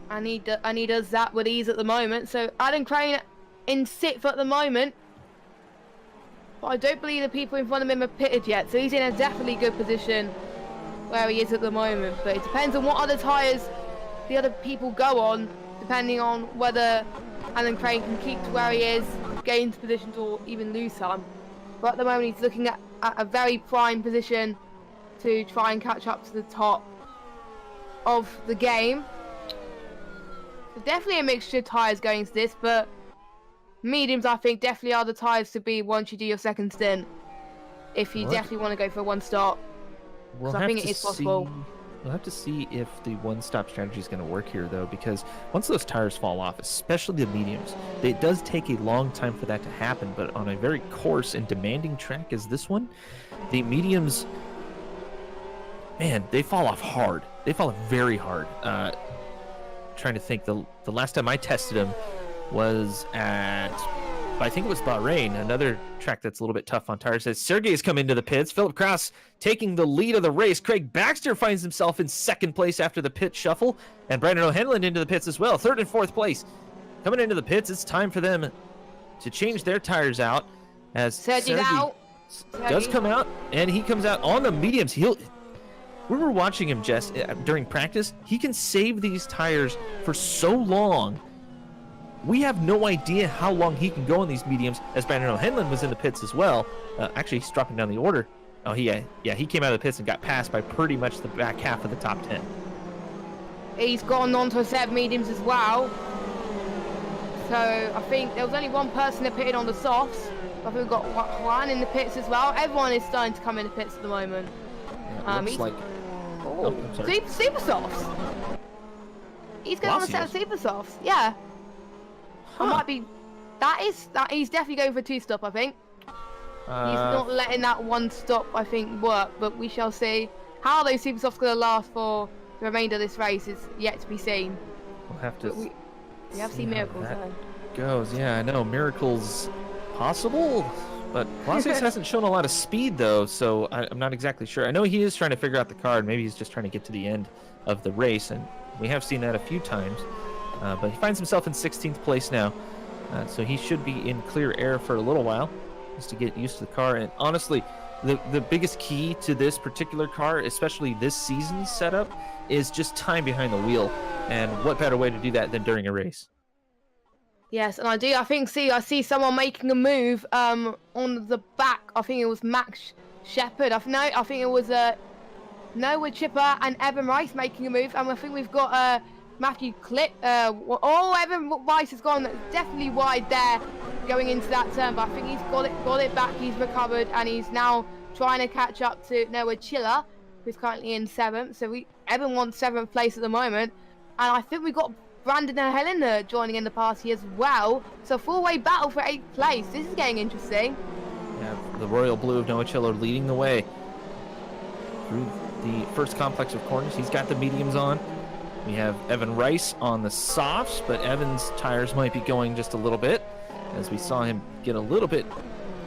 And he does that with ease at the moment. So Adam Crane in 6th at the moment. But I don't believe the people in front of him are pitted yet. So he's in a definitely good position where he is at the moment. But it depends on what other tyres the other people go on, depending on whether Adam Crane can keep to where he is, gain positions, or even lose some. But at the moment he's looking at a very prime position to try and catch up to the top of the game. So definitely a mixture of tyres going into this, but mediums I think definitely are the tyres to be once you do your second stint, if you definitely want to go for one stop. We'll I think it is possible. We'll have to see if the one-stop strategy is going to work here, though, because once those tires fall off, especially the mediums, it does take a long time for that to happen. But on a very coarse and demanding track as this one, the mediums, man, they fall off hard. They fall off very hard. Trying to think, the last time I tested them was at, I think it was Bahrain, another track that's a little bit tough on tires. As Sergey's come into the pits, Philip Krauss taking the lead of the race. Craig Baxter finds himself in 2nd place after the pit shuffle, and Brandon O'Henlin into the pits as well. 3rd and 4th place coming into the pits. It's time for them to change their tires out, as Sergey does come out, and he comes out on the mediums. We were watching him, Jess, during practice. He can save these tires for so long. We have no idea how long he can go in these mediums, as Brandon O'Henlin was in the pits as well. Actually, he's dropping down the order. Oh, he came out of the pits and got passed by pretty much the back half of the top 10. he's gone on to a set of mediums as well. So I think there was only one person that pitted on the softs. I think we've got Juan in the pits as well. Everyone is starting to come in the pits at the moment. Yeah, looks like... super softs. He's going on a set of super softs. Yeah. Huh. It might be... He's definitely going for 2-stop, I think. He's not letting that 1-stop, I think, work. But we shall see. How those super softs going to last for the remainder of this race is yet to be seen. We'll have to... We have seen miracles though. Goes, yeah, I know. Miracles possible, but Palacios hasn't shown a lot of speed though, so I'm not exactly sure. I know he is trying to figure out the car, and maybe he's just trying to get to the end of the race, and we have seen that a few times. But he finds himself in 16th place now, so he should be in clear air for a little while, just to get used to the car. And honestly, the biggest key to this particular car, especially this season's setup, is just time behind the wheel. And what better way to do that than during a race? Yes, and I see someone making a move on the back. I think it was Max Shepard. I think it was Noah Chipper and Evan Rice making a move. And I think we've got Matthew Clip. Evan Rice has gone definitely wide there going into that turn, but I think he's got it back. He's recovered, and he's now trying to catch up to Noah Chiller, who's currently in 7th. So Evan wants 7th place at the moment. And I think we've got Brandon and Helena joining in the party as well. So 4-way battle for 8th place. This is getting interesting. Yeah, the Royal Blue of Noah Chiller leading the way through the first complex of corners. He's got the mediums on. We have Evan Rice on the softs, but Evan's tires might be going just a little bit, as we saw him get a little bit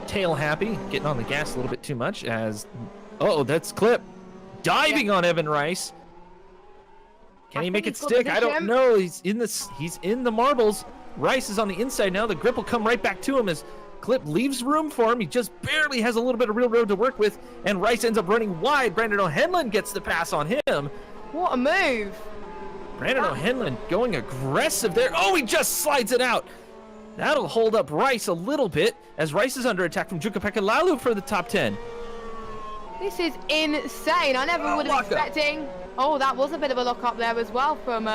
tail happy, getting on the gas a little bit too much as... Oh, that's Clip diving on Evan Rice. Can he make it stick? I don't know. He's in the marbles. Rice is on the inside now. The grip will come right back to him as Clip leaves room for him. He just barely has a little bit of real road to work with, and Rice ends up running wide. Brandon O'Henlin gets the pass on him. What a move. Brandon O'Henlin going aggressive there. Oh, he just slides it out. That'll hold up Rice a little bit, as Rice is under attack from Jukapeka Lalu for the top 10. This is insane. I never would have expecting... Oh, that was a bit of a lock-up there as well from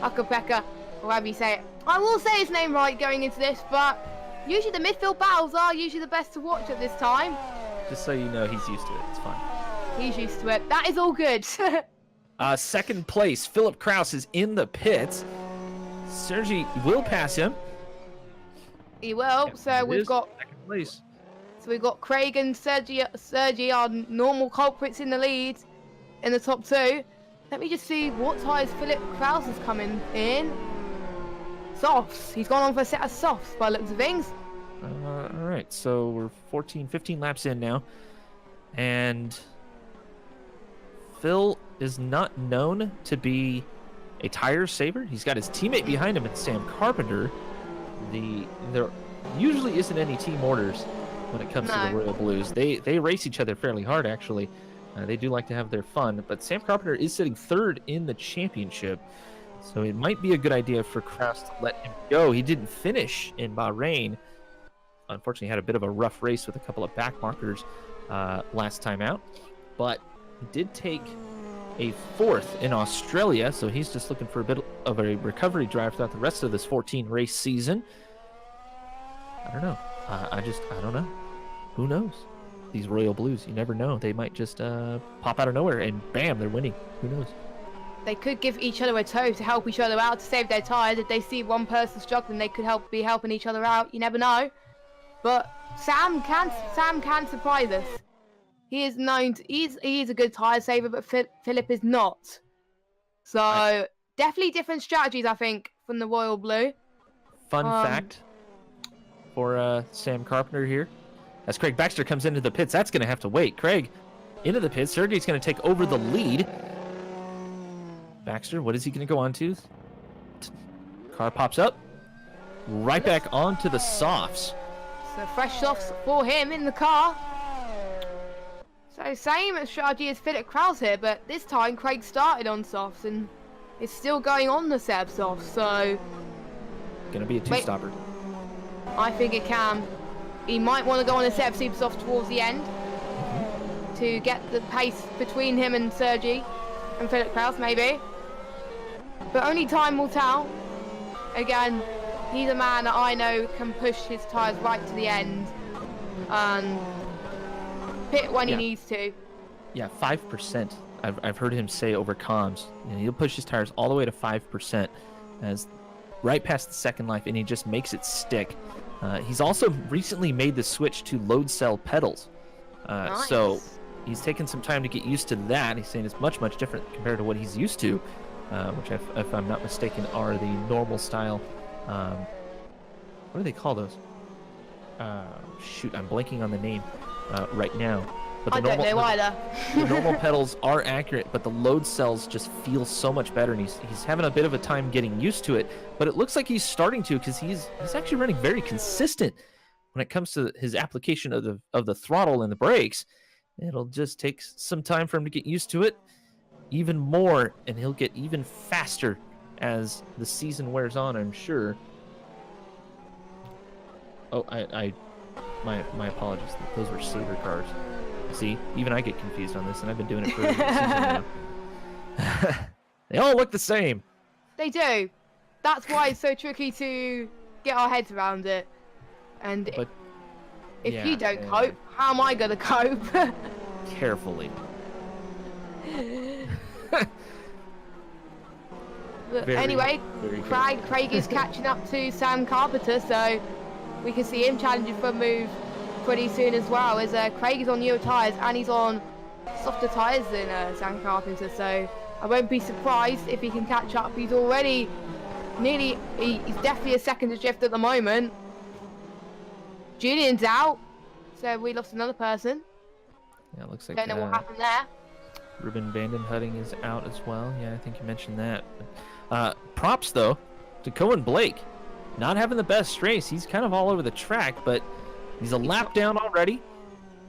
Jukapeka, or however you say it. I will say his name right going into this, but usually the midfield battles are usually the best to watch at this time. Just so you know, he's used to it. It's fine. He's used to it. That is all good. Second place, Philip Kraus is in the pits. Sergi will pass him. He will. Yeah, so we've got second place. So we've got Craig and Sergi are normal culprits in the lead in the top 2. Let me just see what tires Philip Kraus is coming in. Softs. He's gone on for a set of softs by the looks of things. All right, so we're 15 laps in now. And Phil is not known to be a tire saver. He's got his teammate behind him, and Sam Carpenter. There usually isn't any team orders when it comes to the Royal Blues. They race each other fairly hard, actually. They do like to have their fun, but Sam Carpenter is sitting 3rd in the championship, so it might be a good idea for Kraus to let him go. He didn't finish in Bahrain. Unfortunately, had a bit of a rough race with a couple of back markers last time out, but he did take a 4th in Australia, so he's just looking for a bit of a recovery drive throughout the rest of this 14-race season. I don't know. I don't know. Who knows? These Royal Blues, you never know. They might just pop out of nowhere and bam, they're winning. Who knows? They could give each other a tow to help each other out to save their tires. If they see one person struggling, they could be helping each other out. You never know. But Sam can surprise us. He is known to, he's a good tire saver, but Philip is not. So definitely different strategies, I think, from the Royal Blue. Fun fact for Sam Carpenter here. As Craig Baxter comes into the pits, that's going to have to wait. Craig into the pits. Sergey's going to take over the lead. Baxter, what is he going to go on to? Car pops up. Right back onto the softs. So fresh softs for him in the car. So same strategy as Philip Kraus here, but this time Craig started on softs and is still going on the Seb softs. So going to be a two-stopper. I think it can. He might want to go on a Seb super soft towards the end to get the pace between him and Sergi and Philip Kraus, maybe. But only time will tell. Again, he's a man that I know can push his tyres right to the end and pit when he needs to. Yeah, 5%. I've heard him say over comms. You know, he'll push his tires all the way to 5%, as right past the second life, and he just makes it stick. He's also recently made the switch to load cell pedals. Nice. So he's taken some time to get used to that. He's saying it's much, much different compared to what he's used to, which, if I'm not mistaken, are the normal style. What do they call those? Shoot, I'm blanking on the name right now. But I don't know either. The normal pedals are accurate, but the load cells just feel so much better, and he's having a bit of a time getting used to it. But it looks like he's starting to, because he's actually running very consistent when it comes to his application of the throttle and the brakes. It'll just take some time for him to get used to it even more, and he'll get even faster as the season wears on, I'm sure. Oh, my apologies. Those were Sabre cars. See, even I get confused on this, and I've been doing it for a season now. They all look the same. They do. That's why it's so tricky to get our heads around it. And if you don't cope, how am I going to cope? Carefully. Anyway, Craig is catching up to Sam Carpenter, so we can see him challenging for a move pretty soon as well, as Craig is on newer tyres and he's on softer tyres than Sam Carpenter, so I won't be surprised if he can catch up. He's already he's definitely a second adrift at the moment. Julian's out, so we lost another person. Yeah, it looks like don't know what happened there. Ruben Vandenhutting is out as well. Yeah, I think you mentioned that. Props though to Cohen Blake, not having the best race. He's kind of all over the track, but he's a lap down already.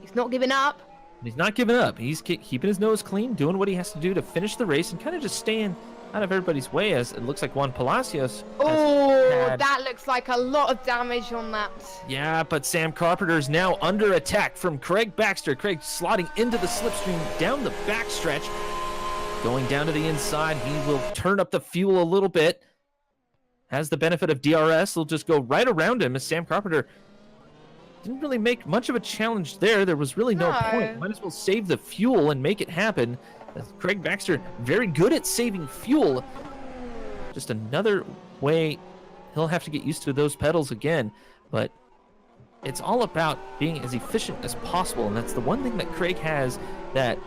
He's not giving up. He's not giving up. He's keeping his nose clean, doing what he has to do to finish the race, and kind of just staying out of everybody's way, as it looks like Juan Palacios. That looks like a lot of damage on that. Yeah, but Sam Carpenter is now under attack from Craig Baxter. Craig slotting into the slipstream down the backstretch. Going down to the inside, he will turn up the fuel a little bit. Has the benefit of DRS. He'll just go right around him, as Sam Carpenter didn't really make much of a challenge there. There was really no point. Might as well save the fuel and make it happen. Craig Baxter, very good at saving fuel. Just another way he'll have to get used to those pedals again. But it's all about being as efficient as possible. And that's the one thing that Craig has that,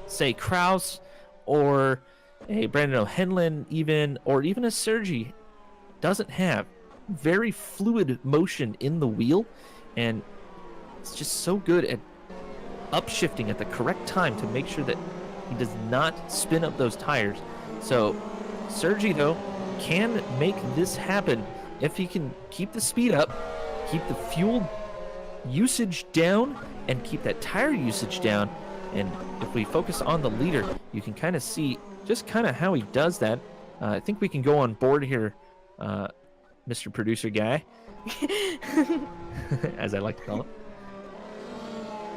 say, Kraus or a Brandon O'Henlin or even a Sergi doesn't have. Very fluid motion in the wheel. And it's just so good at upshifting at the correct time to make sure that he does not spin up those tires. So Sergi, though, can make this happen if he can keep the speed up, keep the fuel usage down, and keep that tire usage down. And if we focus on the leader, you can kind of see just kind of how he does that. I think we can go on board here, Mr. Producer Guy. As I like to call it.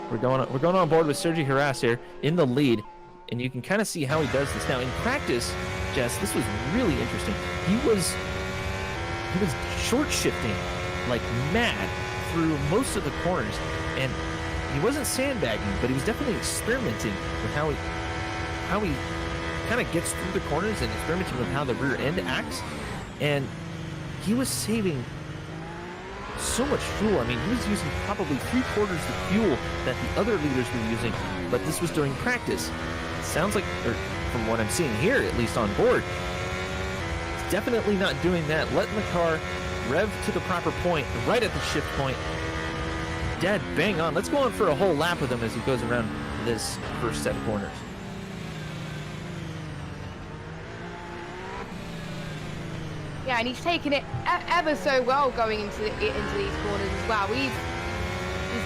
We're going on board with Sergi Haras here in the lead, and you can kind of see how he does this. Now in practice, Jess, this was really interesting. He was short shifting like mad through most of the corners, and he wasn't sandbagging, but he was definitely experimenting with how he kind of gets through the corners and experimenting with how the rear end acts, and he was saving so much fuel. I mean, he was using probably 3/4 the fuel that the other leaders were using, but this was during practice. It sounds like, or from what I'm seeing here, at least on board, he's definitely not doing that, letting the car rev to the proper point, right at the shift point. Dead bang on. Let's go on for a whole lap with him as he goes around this first set of corners. Yeah, and he's taking it ever so well going into these corners as well. He's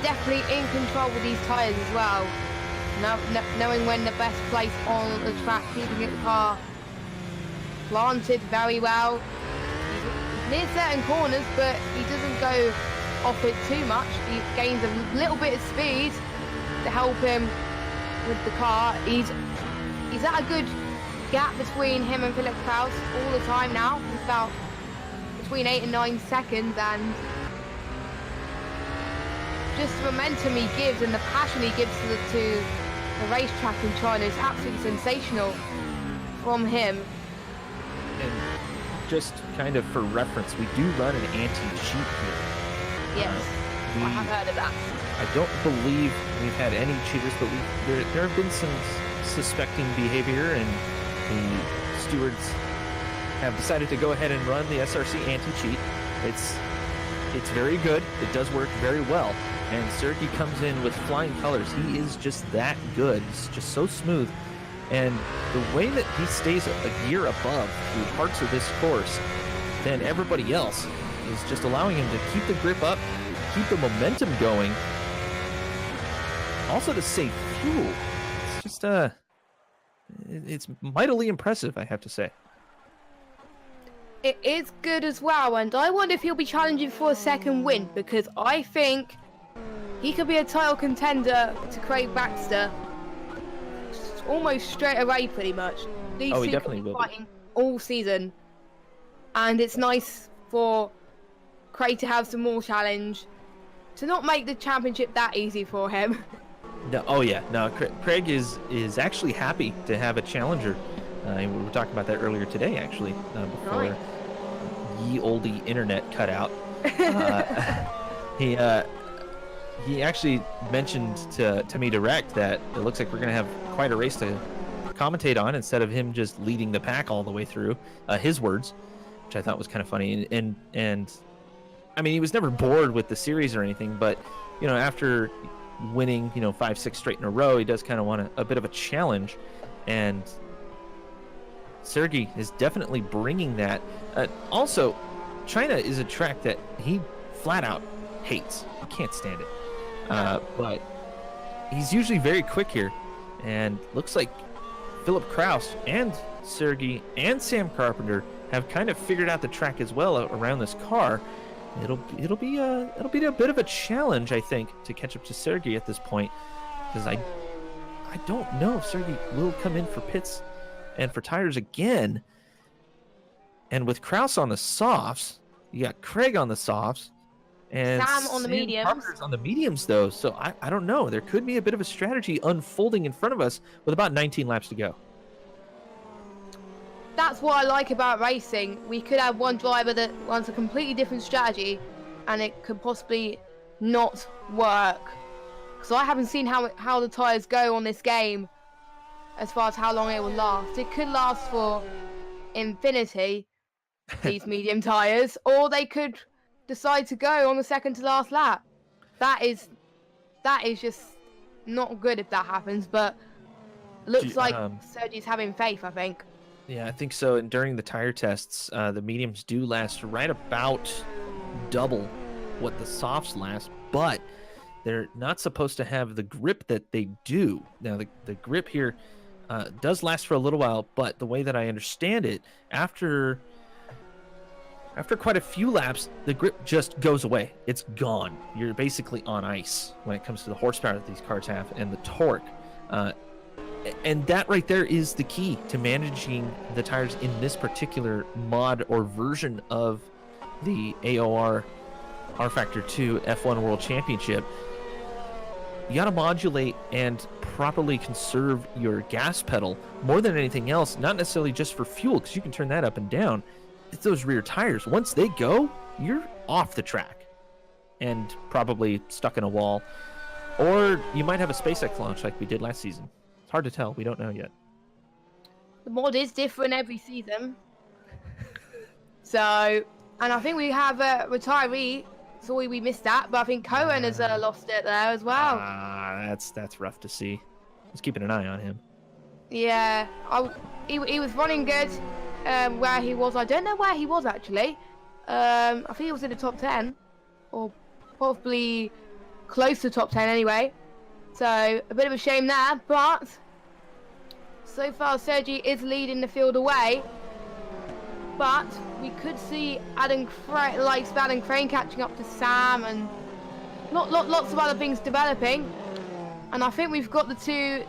definitely in control with these tyres as well. Knowing when the best place on the track, keeping the car planted very well. He's near certain corners, but he doesn't go off it too much. He gains a little bit of speed to help him with the car. He's at a good gap between him and Philip Kraus all the time now. It's about between 8 and 9 seconds, and just the momentum he gives and the passion he gives to the racetrack in China is absolutely sensational from him. And just kind of for reference, we do run an anti-cheat here. Yes, I have heard of that. I don't believe we've had any cheaters, but there have been some suspecting behavior, and the stewards have decided to go ahead and run the SRC anti-cheat. It's very good. It does work very well. And Sergey comes in with flying colors. He is just that good. He's just so smooth. And the way that he stays a gear above through parts of this course than everybody else is just allowing him to keep the grip up, keep the momentum going, also to save fuel. It's just it's mightily impressive, I have to say. It is good as well, and I wonder if he'll be challenging for a second win, because I think he could be a title contender to Craig Baxter almost straight away, pretty much. These he two definitely could be will fighting all season, and it's nice for Craig to have some more challenge, to not make the championship that easy for him. No, oh yeah, no. Craig is actually happy to have a challenger. We were talking about that earlier today, actually, before Right. ye olde internet cut out. He actually mentioned to me direct that it looks like we're going to have quite a race to commentate on instead of him just leading the pack all the way through. His words, which I thought was kind of funny. And I mean, he was never bored with the series or anything, but you know, after winning 5-6 straight in a row, he does kind of want a bit of a challenge, and Sergey is definitely bringing that. Also, China is a track that he flat out hates. He can't stand it. But he's usually very quick here, and looks like Philip Kraus and Sergey and Sam Carpenter have kind of figured out the track as well around this car. It'll be a bit of a challenge, I think, to catch up to Sergey at this point, because I don't know if Sergey will come in for pits and for tires again. And with Kraus on the softs, you got Craig on the softs, and Sam on the mediums. Carpenter's on the mediums, though. So I don't know. There could be a bit of a strategy unfolding in front of us with about 19 laps to go. That's what I like about racing. We could have one driver that runs a completely different strategy, and it could possibly not work. Because I haven't seen how the tyres go on this game, as far as how long it will last. It could last for infinity, these medium tyres, or they could decide to go on the second to last lap. That is just not good if that happens, but looks like Sergey's having faith, I think. Yeah, I think so. And during the tire tests, the mediums do last right about double what the softs last, but they're not supposed to have the grip that they do. Now, the grip here does last for a little while, but the way that I understand it, after quite a few laps, the grip just goes away. It's gone. You're basically on ice when it comes to the horsepower that these cars have and the torque. And that right there is the key to managing the tires in this particular mod or version of the AOR rFactor2 F1 World Championship. You got to modulate and properly conserve your gas pedal more than anything else, not necessarily just for fuel, because you can turn that up and down. It's those rear tires. Once they go, you're off the track and probably stuck in a wall. Or you might have a SpaceX launch like we did last season. It's hard to tell. We don't know yet. The mod is different every season. So, and I think we have a retiree. Sorry we missed that, but I think Cohen has lost it there as well. That's rough to see. Just keeping an eye on him. Yeah, he was running good where he was. I don't know where he was actually. I think he was in the top 10, or probably close to top 10 anyway. So a bit of a shame there, but so far Sergey is leading the field away. But we could see Adam Crane catching up to Sam, and lots of other things developing. And I think we've got the two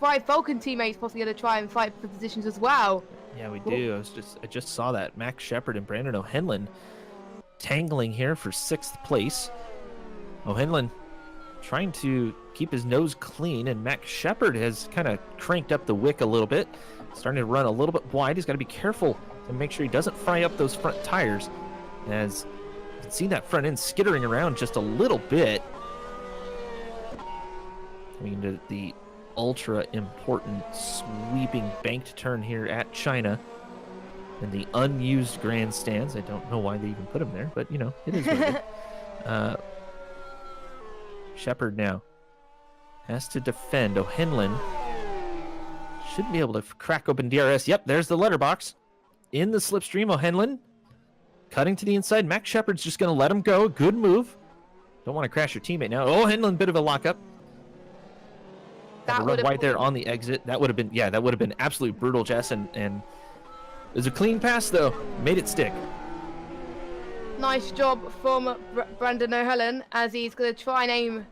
Fried Falcon teammates possibly going to try and fight for positions as well. Yeah, we do. I just saw that. Max Shepard and Brandon O'Henlin tangling here for 6th place. O'Henlin trying to keep his nose clean, and Max Shepard has kind of cranked up the wick a little bit, starting to run a little bit wide. He's got to be careful to make sure he doesn't fry up those front tires, as you can see that front end skittering around just a little bit. Coming into the ultra important sweeping banked turn here at China in the unused grandstands. I don't know why they even put them there, but you know, it is what it is. Shepard now has to defend. O'Henlin should be able to crack open DRS. Yep, there's the letterbox in the slipstream. O'Henlin cutting to the inside. Max Shepard's just going to let him go. Good move. Don't want to crash your teammate now. O'Henlin, bit of a lockup. That run wide there on the exit. That would have been, yeah, that would have been absolutely brutal, Jess. And it was a clean pass, though. Made it stick. Nice job from Brandon O'Henlin, as he's going to try and aim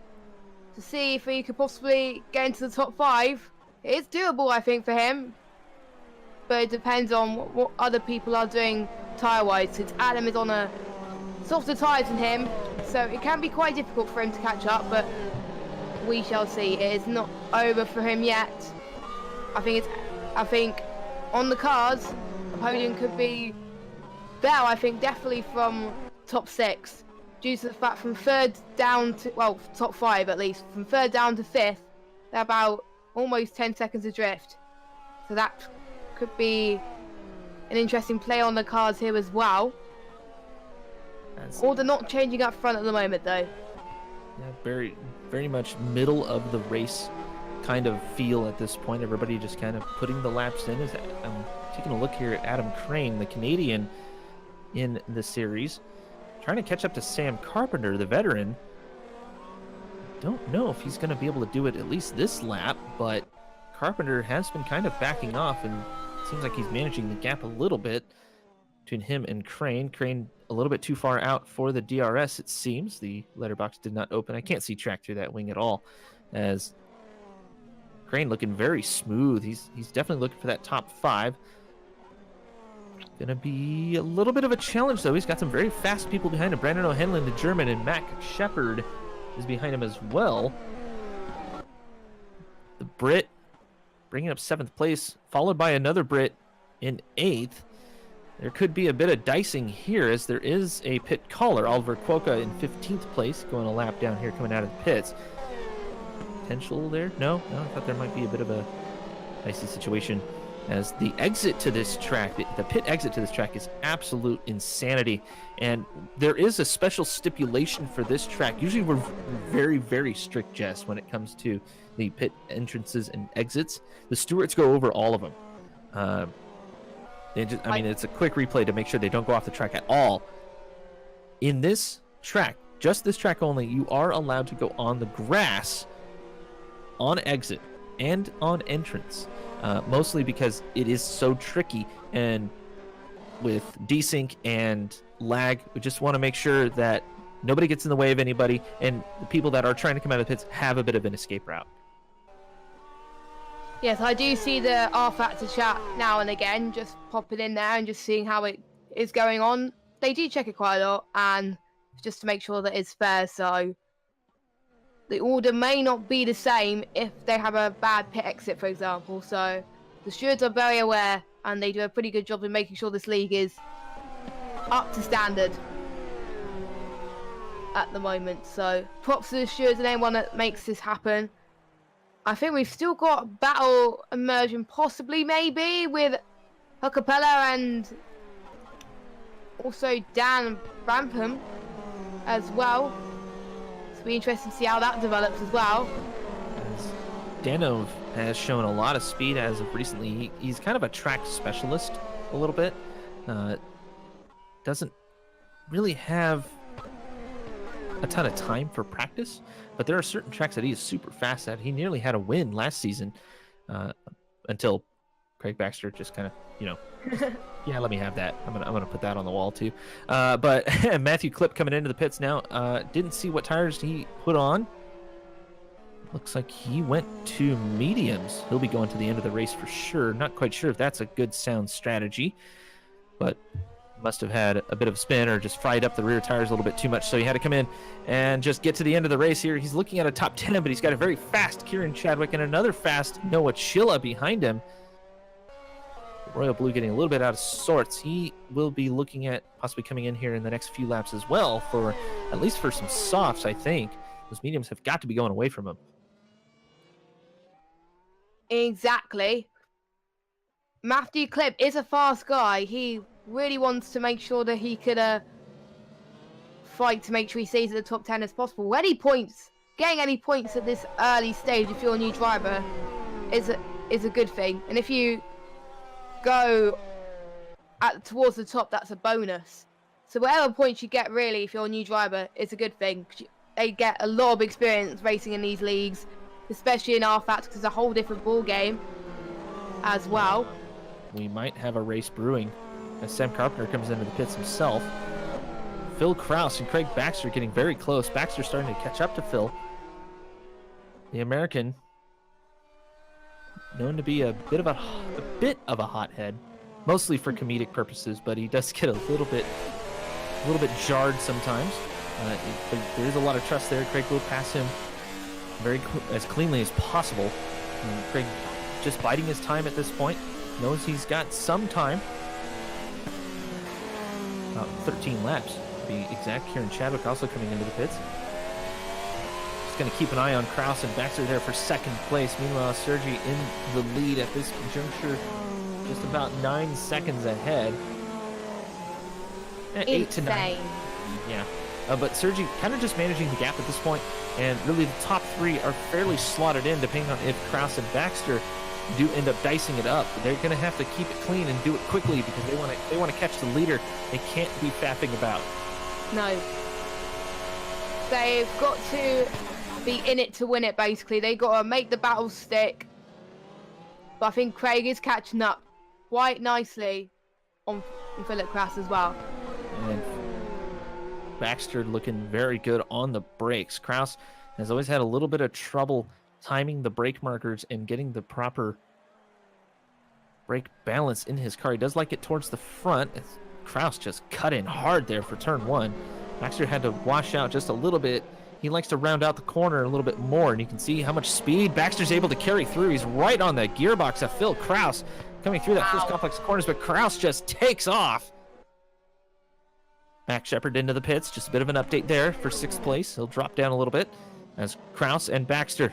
to see if he could possibly get into the top 5. It is doable, I think, for him. But it depends on what other people are doing tyre-wise, since Adam is on a softer tyres than him. So it can be quite difficult for him to catch up, but we shall see. It is not over for him yet. I think on the cards, the podium could be there. I think definitely from top 6, due to the fact from 3rd down to, well, top 5 at least, from 3rd down to 5th, they're about almost 10 seconds adrift. So that could be an interesting play on the cards here as well. Order not changing up front at the moment, though. Yeah, very much middle of the race kind of feel at this point. Everybody just kind of putting the laps in. As I'm taking a look here at Adam Crane, the Canadian in the series, trying to catch up to Sam Carpenter, the veteran. Don't know if he's going to be able to do it at least this lap, but Carpenter has been kind of backing off, and it seems like he's managing the gap a little bit between him and Crane. Crane a little bit too far out for the DRS, it seems. The letterbox did not open. I can't see track through that wing at all, as Crane looking very smooth. He's definitely looking for that top 5. Gonna be a little bit of a challenge, though. He's got some very fast people behind him. Brandon O'Henlin, the German, and Max Shepard is behind him as well. The Brit bringing up 7th place, followed by another Brit in 8th. There could be a bit of dicing here, as there is a pit caller. Oliver Cuoca in 15th place, going a lap down here, coming out of the pits. Potential there? No, I thought there might be a bit of a dicey situation, as the exit to this track, the pit exit to this track is absolute insanity. And there is a special stipulation for this track. Usually we're very, very strict, Jess, when it comes to the pit entrances and exits. The stewards go over all of them. I mean, it's a quick replay to make sure they don't go off the track at all. In this track, just this track only, you are allowed to go on the grass on exit and on entrance. Mostly because it is so tricky, and with desync and lag, we just want to make sure that nobody gets in the way of anybody, and the people that are trying to come out of the pits have a bit of an escape route. Yes, I do see the rFactor chat now and again, just popping in there and just seeing how it is going on. They do check it quite a lot, and just to make sure that it's fair, so the order may not be the same if they have a bad pit exit, for example. So the stewards are very aware, and they do a pretty good job in making sure this league is up to standard at the moment. So props to the stewards and anyone that makes this happen. I think we've still got battle emerging, possibly, maybe, with Huckapella and also Dan Brampham as well. It'll be interesting to see how that develops as well. Danov has shown a lot of speed as of recently. He's kind of a track specialist a little bit. Doesn't really have a ton of time for practice, but there are certain tracks that he is super fast at. He nearly had a win last season until Craig Baxter just kind of, yeah, let me have that. I'm gonna put that on the wall too. But Matthew Klipp coming into the pits now. Didn't see what tires he put on. Looks like he went to mediums. He'll be going to the end of the race for sure. Not quite sure if that's a good sound strategy, but must have had a bit of spin or just fried up the rear tires a little bit too much, so he had to come in and just get to the end of the race here. He's looking at a top 10, but he's got a very fast Kieran Chadwick and another fast Noah Chilla behind him. Royal Blue getting a little bit out of sorts. He will be looking at possibly coming in here in the next few laps as well, for at least for some softs, I think. Those mediums have got to be going away from him. Exactly. Matthew Clip is a fast guy. He really wants to make sure that he could fight to make sure he stays at the top 10 as possible. Getting any points at this early stage if you're a new driver is a good thing. And if you go towards the top, that's a bonus. So whatever points you get, really, if you're a new driver, is a good thing. They get a lot of experience racing in these leagues, especially in rFactor, because it's a whole different ball game as well. We might have a race brewing as Sam Carpenter comes into the pits himself. Phil Kraus and Craig Baxter getting very close. Baxter starting to catch up to Phil. The American, known to be a bit of a hothead, mostly for comedic purposes, but he does get a little bit jarred sometimes. But there is a lot of trust there. Craig will pass him as cleanly as possible. And Craig just biding his time at this point. Knows he's got some time. About 13 laps to be exact. Kieran Chadwick also coming into the pits. Just going to keep an eye on Kraus and Baxter there for second place. Meanwhile, Sergi in the lead at this juncture, just about 9 seconds ahead. 8 to 9. Yeah. But Sergi kind of just managing the gap at this point, and really the top 3 are fairly slotted in, depending on if Kraus and Baxter do end up dicing it up. They're going to have to keep it clean and do it quickly because they want to catch the leader. They can't be faffing about. No. They've got to be in it to win it, basically. They've got to make the battle stick. But I think Craig is catching up quite nicely on Philip Kraus as well. And Baxter looking very good on the brakes. Kraus has always had a little bit of trouble timing the brake markers and getting the proper brake balance in his car. He does like it towards the front. Kraus just cut in hard there for turn 1. Baxter had to wash out just a little bit. He likes to round out the corner a little bit more, and you can see how much speed Baxter's able to carry through. He's right on the gearbox of Phil Kraus coming through that first complex of corners, but Kraus just takes off. Max Shepard into the pits. Just a bit of an update there for 6th place. He'll drop down a little bit as Kraus and Baxter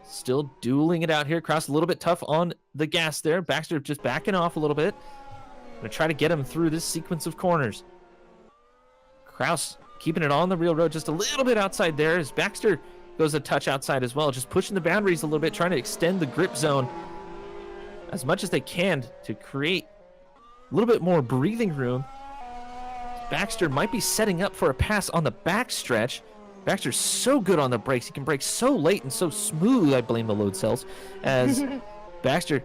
still dueling it out here. Kraus a little bit tough on the gas there. Baxter just backing off a little bit. Gonna try to get him through this sequence of corners. Kraus keeping it on the real road just a little bit outside there as Baxter goes a touch outside as well. Just pushing the boundaries a little bit, trying to extend the grip zone as much as they can to create a little bit more breathing room. Baxter might be setting up for a pass on the backstretch. Baxter's so good on the brakes. He can brake so late and so smooth. I blame the load cells. As Baxter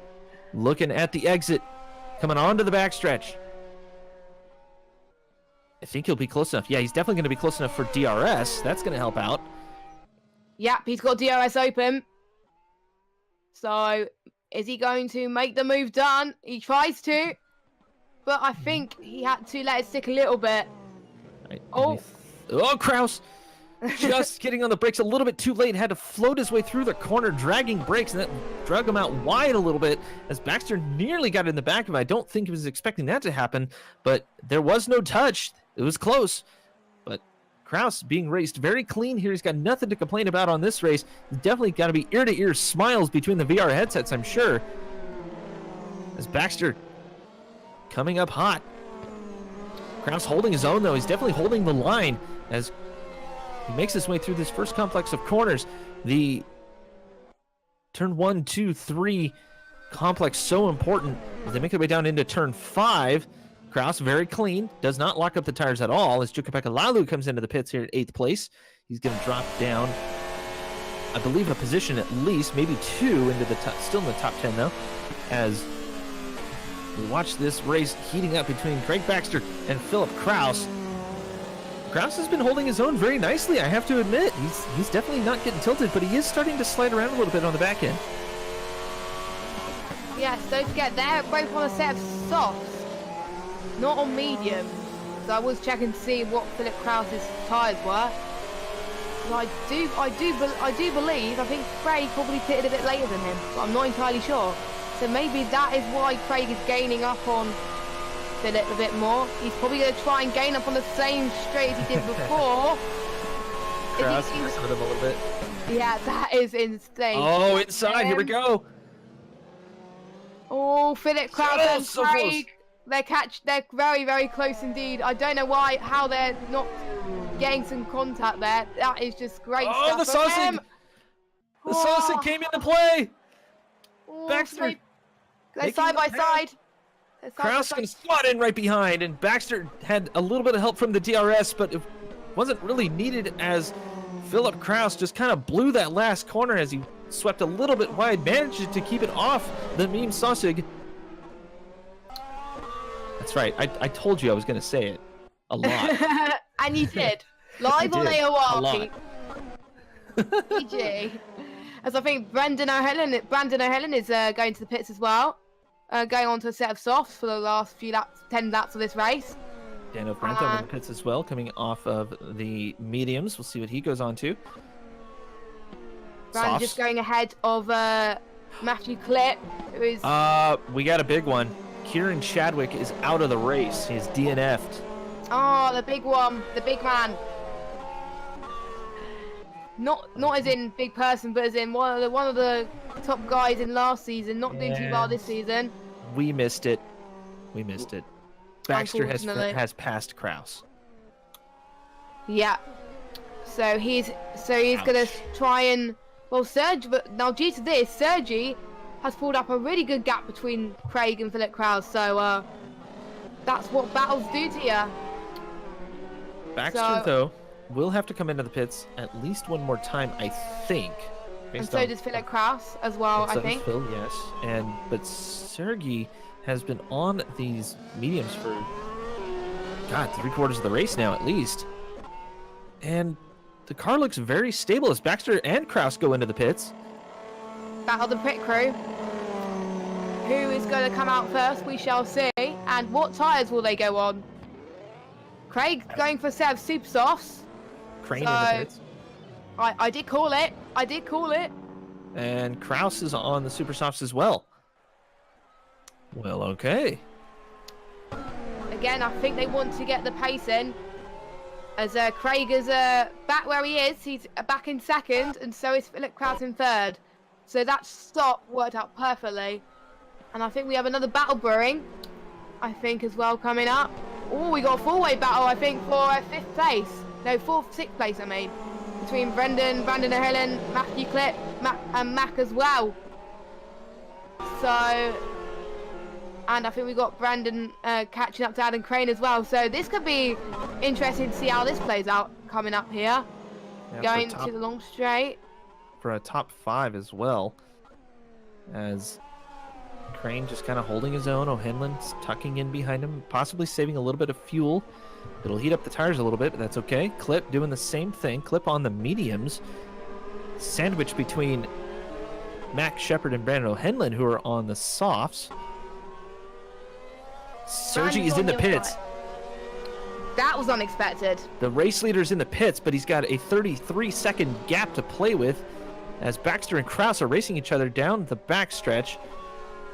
looking at the exit, coming onto the backstretch. I think he'll be close enough. Yeah, he's definitely going to be close enough for DRS. That's going to help out. Yep, he's got DRS open. So, is he going to make the move done? He tries to. But I think he had to let it stick a little bit. Right. Oh, Kraus just getting on the brakes a little bit too late. Had to float his way through the corner, dragging brakes, and that drug him out wide a little bit as Baxter nearly got in the back of him. I don't think he was expecting that to happen, but there was no touch. It was close. But Kraus being raced very clean here. He's got nothing to complain about on this race. He's definitely got to be ear-to-ear smiles between the VR headsets, I'm sure. As Baxter coming up hot. Kraus holding his own, though. He's definitely holding the line as he makes his way through this first complex of corners. The turn 1, 2, 3 complex so important as they make their way down into turn 5. Kraus very clean, does not lock up the tires at all as Jukapeka Lalu comes into the pits here at 8th place. He's going to drop down, I believe, a position at least, maybe 2 into the top, still in the top 10 though, as we watch this race heating up between Craig Baxter and Philip Kraus. Kraus has been holding his own very nicely, I have to admit. He's definitely not getting tilted, but he is starting to slide around a little bit on the back end. Yes, don't forget, they're both on a set of softs, not on medium. So I was checking to see what Philip Kraus's tyres were. So I do believe, I think Craig probably pitted a bit later than him, but I'm not entirely sure. So maybe that is why Craig is gaining up on Philip a bit more. He's probably going to try and gain up on the same straight as he did before. Kraus messing with him a little bit. Yeah, that is insane. Oh, inside, here we go. Oh, Philip Kraus and so Craig. They're very, very close indeed. I don't know how they're not getting some contact there. That is just great stuff. Oh, the sausage! The sausage came into play! Baxter! They're side by side. Kraus can slot in right behind, and Baxter had a little bit of help from the DRS, but it wasn't really needed as Philip Kraus just kind of blew that last corner as he swept a little bit wide, managed to keep it off the meme sausage. That's right. I told you I was going to say it a lot. And you did. Live on AOR. PG. As I think Brandon O'Helen is going to the pits as well. Going on to a set of softs for the last few laps, 10 laps of this race. Daniel Brento in the pits as well, coming off of the mediums. We'll see what he goes on to. Brandon just going ahead of Matthew Clip, who is... we got a big one. Kieran Chadwick is out of the race. He's DNF'd. Oh, the big one, the big man. Not as in big person, but as in one of the top guys in last season. Not doing too well this season. We missed it. Baxter has passed Kraus. Yeah. So he's gonna try and Serge. But now due to this, Sergi has pulled up a really good gap between Craig and Philip Kraus. So that's what battles do to you. Baxter though will have to come into the pits at least one more time, I think. And so does Philip Kraus as well, I think. Phil, yes. But Sergey has been on these mediums for, God, 3/4 of the race now at least. And the car looks very stable as Baxter and Kraus go into the pits. Battle the pit crew. Who is going to come out first? We shall see. And what tyres will they go on? Craig going for a set of super softs. Crane in the pits. I did call it. And Kraus is on the super softs as well. Well, okay. Again, I think they want to get the pace in. As Craig is back where he is. He's back in second, and so is Philip Kraus in third. So that stop worked out perfectly. And I think we have another battle brewing, I think, as well coming up. Oh, we got a four-way battle, I think, for 5th place. No, 4th, 6th place, I mean. Between Brandon O'Helen, Matthew Clip, and Mac as well. So, and I think we got Brandon catching up to Adam Crane as well. So this could be interesting to see how this plays out coming up here. Yeah, going to the long straight. For a top 5 as well. As Crane just kind of holding his own. O'Henlon's tucking in behind him, possibly saving a little bit of fuel. It'll heat up the tires a little bit, but that's okay. Clip doing the same thing. Clip on the mediums. Sandwich between Max Shepard and Brandon O'Henlon, who are on the softs. Sergi is in the pits. That was unexpected. The race leader's in the pits, but he's got a 33-second gap to play with as Baxter and Kraus are racing each other down the backstretch.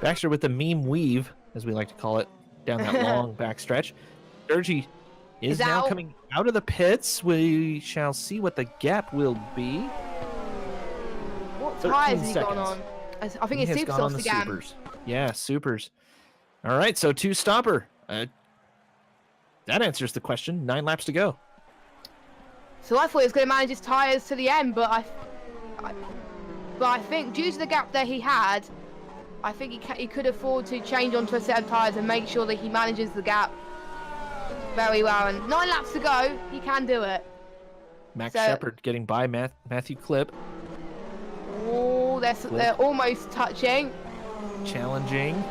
Baxter with the meme weave, as we like to call it, down that long backstretch. Sergi is now coming out of the pits. We shall see what the gap will be. What tires has he gone on? I think it's super softs again. Supers. Yeah, supers. All right, so 2-stopper. That answers the question. 9 laps to go. So I thought he was going to manage his tires to the end, but I think due to the gap that he had, I think he could afford to change onto a set of tires and make sure that he manages the gap very well. And 9 laps to go, he can do it. Max Shepard getting by Matthew Clip. Oh, they're almost touching. Challenging.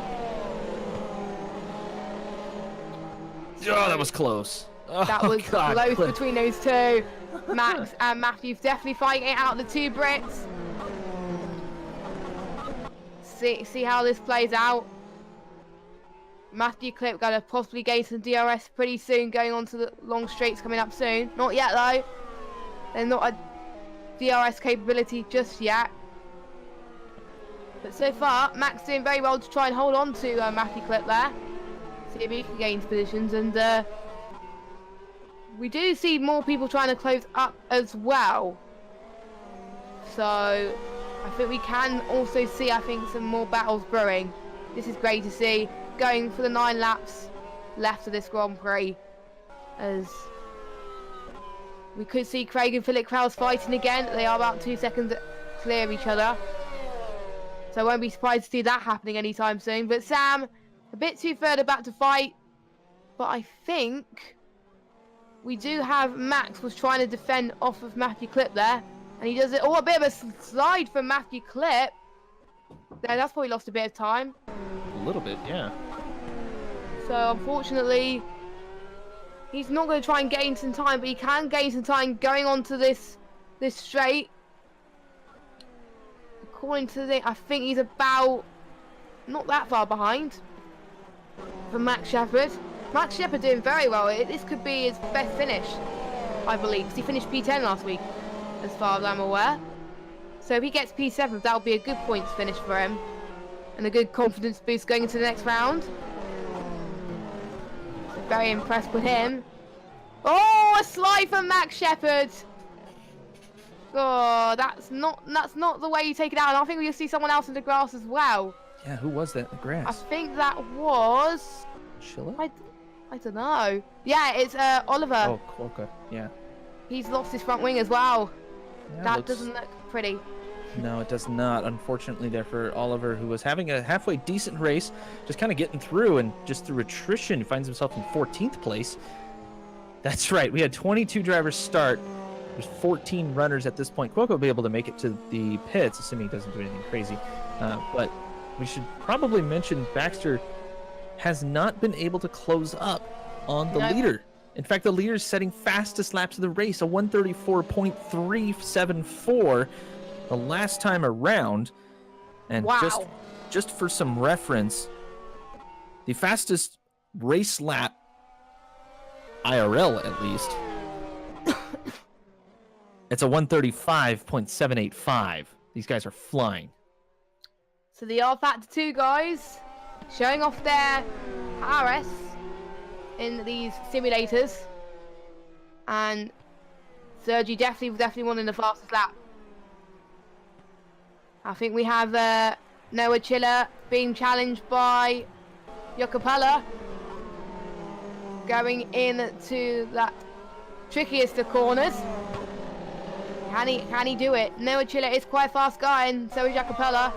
Oh, that was close. Oh, That was God, close Cliff. between those two. Max and Matthew definitely fighting it out, the two Brits. See how this plays out. Matthew Clip going to possibly gain some DRS pretty soon, going on to the long straights coming up soon. Not yet though. They're not a DRS capability just yet. But so far, Max doing very well to try and hold on to Matthew Clip there. See if he can gain positions, and we do see more people trying to close up as well. So I think we can also see, I think, some more battles brewing. This is great to see. Going for the 9 laps left of this Grand Prix, as we could see Craig and Philip Krause fighting again. They are about 2 seconds clear of each other, so I won't be surprised to see that happening anytime soon. But Sam, a bit too further back to fight, but I think we do have Max was trying to defend off of Matthew Clip there, and he does it. Oh, a bit of a slide from Matthew Clip. There, that's probably lost a bit of time. A little bit, yeah. So unfortunately, he's not going to try and gain some time, but he can gain some time going onto this straight. According to the, I think he's about not that far behind from Max Shepherd. Max Shepherd doing very well. This could be his best finish, I believe, because he finished P10 last week, as far as I'm aware. So if he gets P7, that'll be a good points finish for him, and a good confidence boost going into the next round. So very impressed with him. Oh, a slide from Max Shepherd. Oh, that's not the way you take it out. And I think we'll see someone else in the grass as well. Yeah, who was that in the grass? I think that was Schiller? I don't know. Yeah, it's Oliver. Oh, okay, yeah. He's lost his front wing as well. Yeah, That doesn't look pretty. No, it does not. Unfortunately, there for Oliver, who was having a halfway decent race, just kind of getting through, and just through attrition, finds himself in 14th place. That's right. We had 22 drivers start. There's 14 runners at this point. Cuoco will be able to make it to the pits, assuming he doesn't do anything crazy. But we should probably mention Baxter has not been able to close up on the leader. In fact, the leader is setting fastest laps of the race, a 1:34.374 the last time around. And Wow. just for some reference, the fastest race lap, IRL at least, it's a 1:35.785. These guys are flying. So the rFactor2 guys showing off their RS in these simulators, and Sergi definitely wanting the fastest lap. I think we have Noah Chiller being challenged by Jokapala, going into that trickiest of corners. Can he do it? Noah Chiller is quite a fast guy, and so is Jokapeka.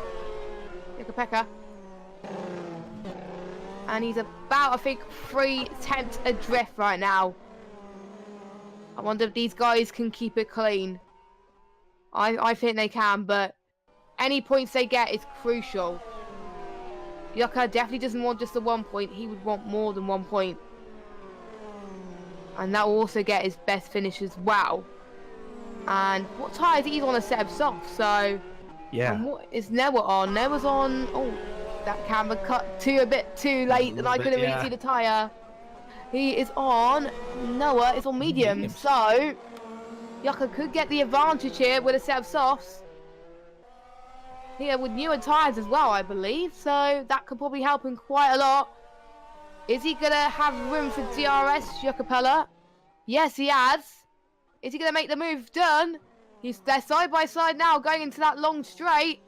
And he's about, I think, 3 tenths adrift right now. I wonder if these guys can keep it clean. I think they can, but any points they get is crucial. Yucca definitely doesn't want just the 1 point. He would want more than 1 point. And that will also get his best finish as well. And what tyres he's on a set of softs, so... Yeah. And what is Noah on? Noah's on... Oh, that camera cut a bit too late and I couldn't really see the tyre. He is on... Noah is on medium, so... Yucca could get the advantage here with a set of softs. Here with newer tyres as well, I believe. So that could probably help him quite a lot. Is he going to have room for DRS, Jokapella? Yes, he has. Is he going to make the move done? They're side by side now, going into that long straight.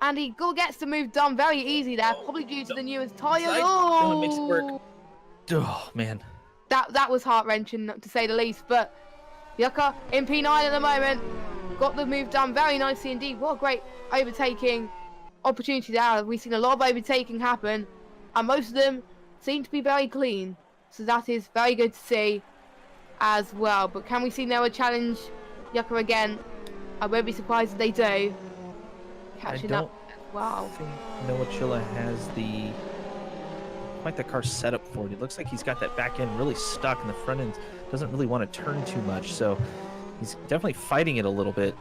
And he gets the move done very easy there, probably due to the newest tyres. Oh, it makes it work. Oh, man. That was heart-wrenching, to say the least. But Yucca in P9 at the moment. Got the move done very nicely indeed. What a great overtaking opportunity there. We've seen a lot of overtaking happen, and most of them seem to be very clean. So that is very good to see as well. But can we see Noah challenge Yucca again? I won't be surprised if they do. Catching up as well. I think Noah Chilla has the quite the car set up for it. It looks like he's got that back end really stuck, and the front end doesn't really want to turn too much. So he's definitely fighting it a little bit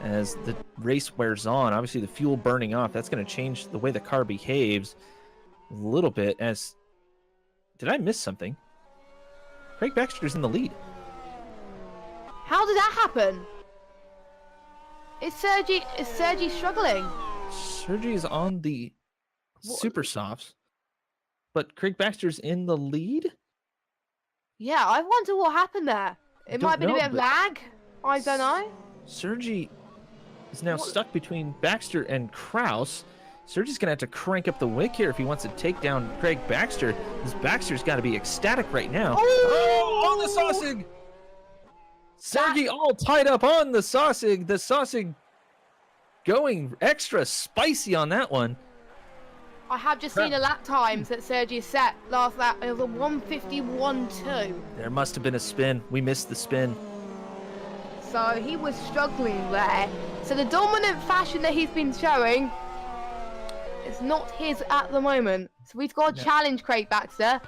as the race wears on. Obviously, the fuel burning off, that's going to change the way the car behaves a little bit. As did I miss something? Craig Baxter's in the lead. How did that happen? Is Sergi struggling? Sergi is on the super softs, but Craig Baxter's in the lead. Yeah, I wonder what happened there. It might have been a bit of lag. I don't know. Sergi is now stuck between Baxter and Kraus. Sergi's going to have to crank up the wick here if he wants to take down Craig Baxter. This Baxter's got to be ecstatic right now. Oh, on the sausage! Sergi all tied up on the sausage. The sausage going extra spicy on that one. I have just seen the lap times that Sergi set last lap. It was a 1:51.2. There must have been a spin. We missed the spin. So he was struggling there. So the dominant fashion that he's been showing is not his at the moment. So we've got to challenge Craig Baxter.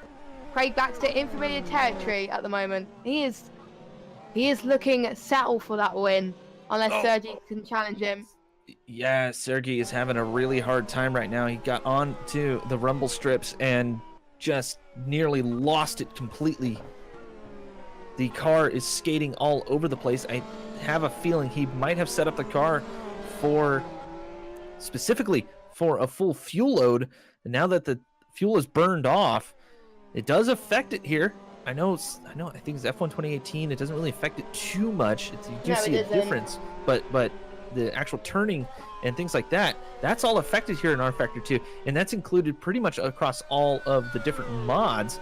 Craig Baxter in familiar territory at the moment. He is looking settled for that win, unless Sergi can challenge him. Yeah, Sergey is having a really hard time right now. He got on to the rumble strips and just nearly lost it completely. The car is skating all over the place. I have a feeling he might have set up the car specifically for a full fuel load. And now that the fuel is burned off, it does affect it here. I know. I think it's F1 2018. It doesn't really affect it too much. You do see a difference, but the actual turning and things like that's all affected here in rFactor2, and that's included pretty much across all of the different mods.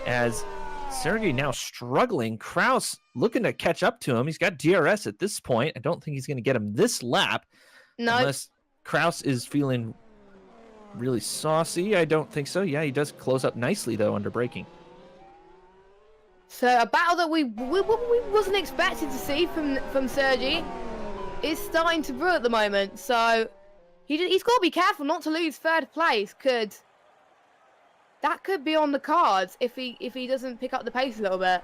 As Sergey now struggling, Kraus looking to catch up to him. He's got DRS at this point. I don't think he's going to get him this lap. No. Unless Kraus is feeling really saucy. I don't think so. Yeah, he does close up nicely, though, under braking. So a battle that we wasn't expecting to see from Sergi is starting to brew at the moment. So he's got to be careful not to lose third place. That could be on the cards if he doesn't pick up the pace a little bit.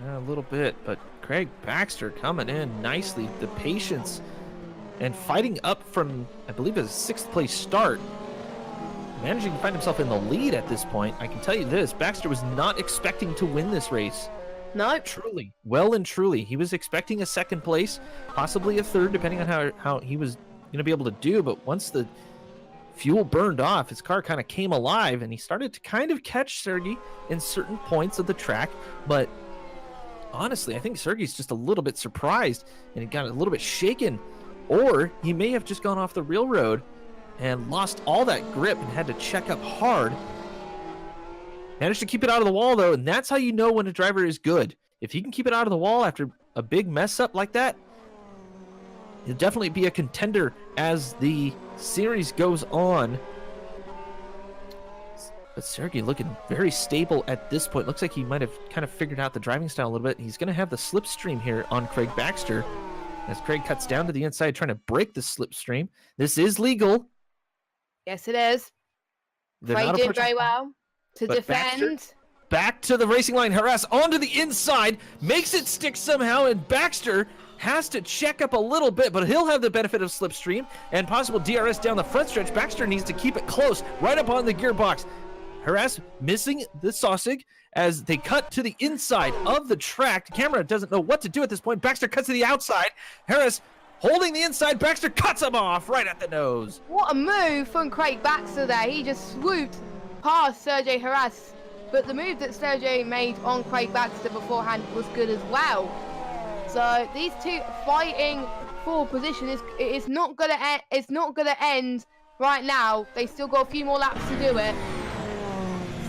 Yeah, a little bit, but Craig Baxter coming in nicely. The patience and fighting up from, I believe, a 6th place start. Managing to find himself in the lead at this point. I can tell you this, Baxter was not expecting to win this race. No. Truly. Well and truly. He was expecting a 2nd place, possibly a 3rd, depending on how he was going to be able to do. But once the fuel burned off, his car kind of came alive, and he started to kind of catch Sergey in certain points of the track. But honestly, I think Sergey's just a little bit surprised, and he got a little bit shaken. Or he may have just gone off the real road and lost all that grip and had to check up hard. Managed to keep it out of the wall, though, and that's how you know when a driver is good. If he can keep it out of the wall after a big mess up like that, he'll definitely be a contender as the series goes on. But Sergey looking very stable at this point. Looks like he might have kind of figured out the driving style a little bit. He's going to have the slipstream here on Craig Baxter as Craig cuts down to the inside trying to break the slipstream. This is legal. Yes, it is. Craig did very well to defend. Baxter, back to the racing line, harass onto the inside, makes it stick somehow, and Baxter has to check up a little bit, but he'll have the benefit of slipstream and possible DRS down the front stretch. Baxter needs to keep it close, right up on the gearbox. Harass missing the sausage as they cut to the inside of the track. The camera doesn't know what to do at this point. Baxter cuts to the outside. Harris holding the inside. Baxter cuts him off right at the nose. What a move from Craig Baxter there. He just swooped past Sergey Harass. But the move that Sergey made on Craig Baxter beforehand was good as well. So these two fighting for position. It's not gonna end right now. They still got a few more laps to do it.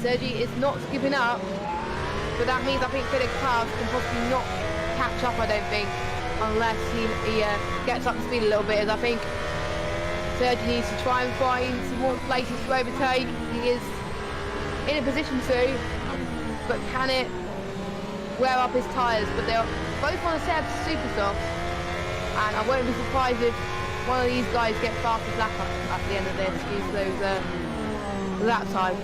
Sergi is not giving up, but that means I think Philip Klaus can possibly not catch up, I don't think, unless he gets up to speed a little bit, as I think Sergi needs to try and find some more places to overtake. He is in a position to, but can it wear up his tyres? But they're both on a set of super softs, and I won't be surprised if one of these guys gets fastest lap at the end of this, use those lap times.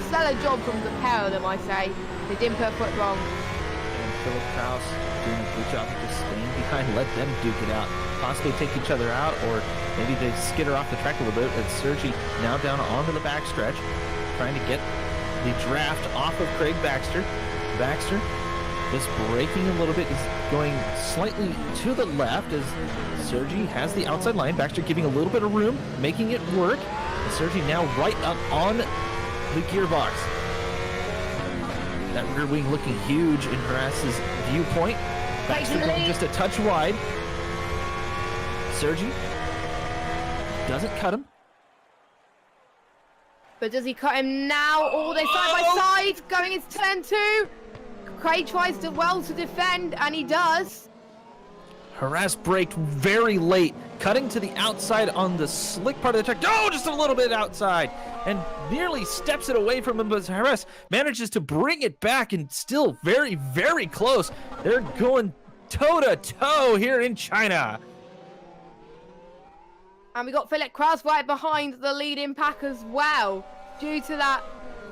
stellar job from the pair of them, I say. They didn't put a foot wrong. And Philip Kraus doing a good job of just staying behind, let them duke it out. Possibly take each other out, or maybe they skitter off the track a little bit. And Sergi now down onto the backstretch, trying to get the draft off of Craig Baxter. Baxter just braking a little bit, is going slightly to the left as Sergi has the outside line. Baxter giving a little bit of room, making it work. And Sergi now right up on the gearbox. That rear wing looking huge in Harass's viewpoint. Baxter going just a touch wide. Sergi doesn't cut him. But does he cut him now? Oh, they're side by side, going into turn 2. Craig tries to defend, and he does. Harass braked very late, cutting to the outside on the slick part of the track. Oh, just a little bit outside, and nearly steps it away from him, but Harass manages to bring it back, and still very, very close. They're going toe-to-toe here in China. And we got Philip Kraus right behind the leading pack as well, due to that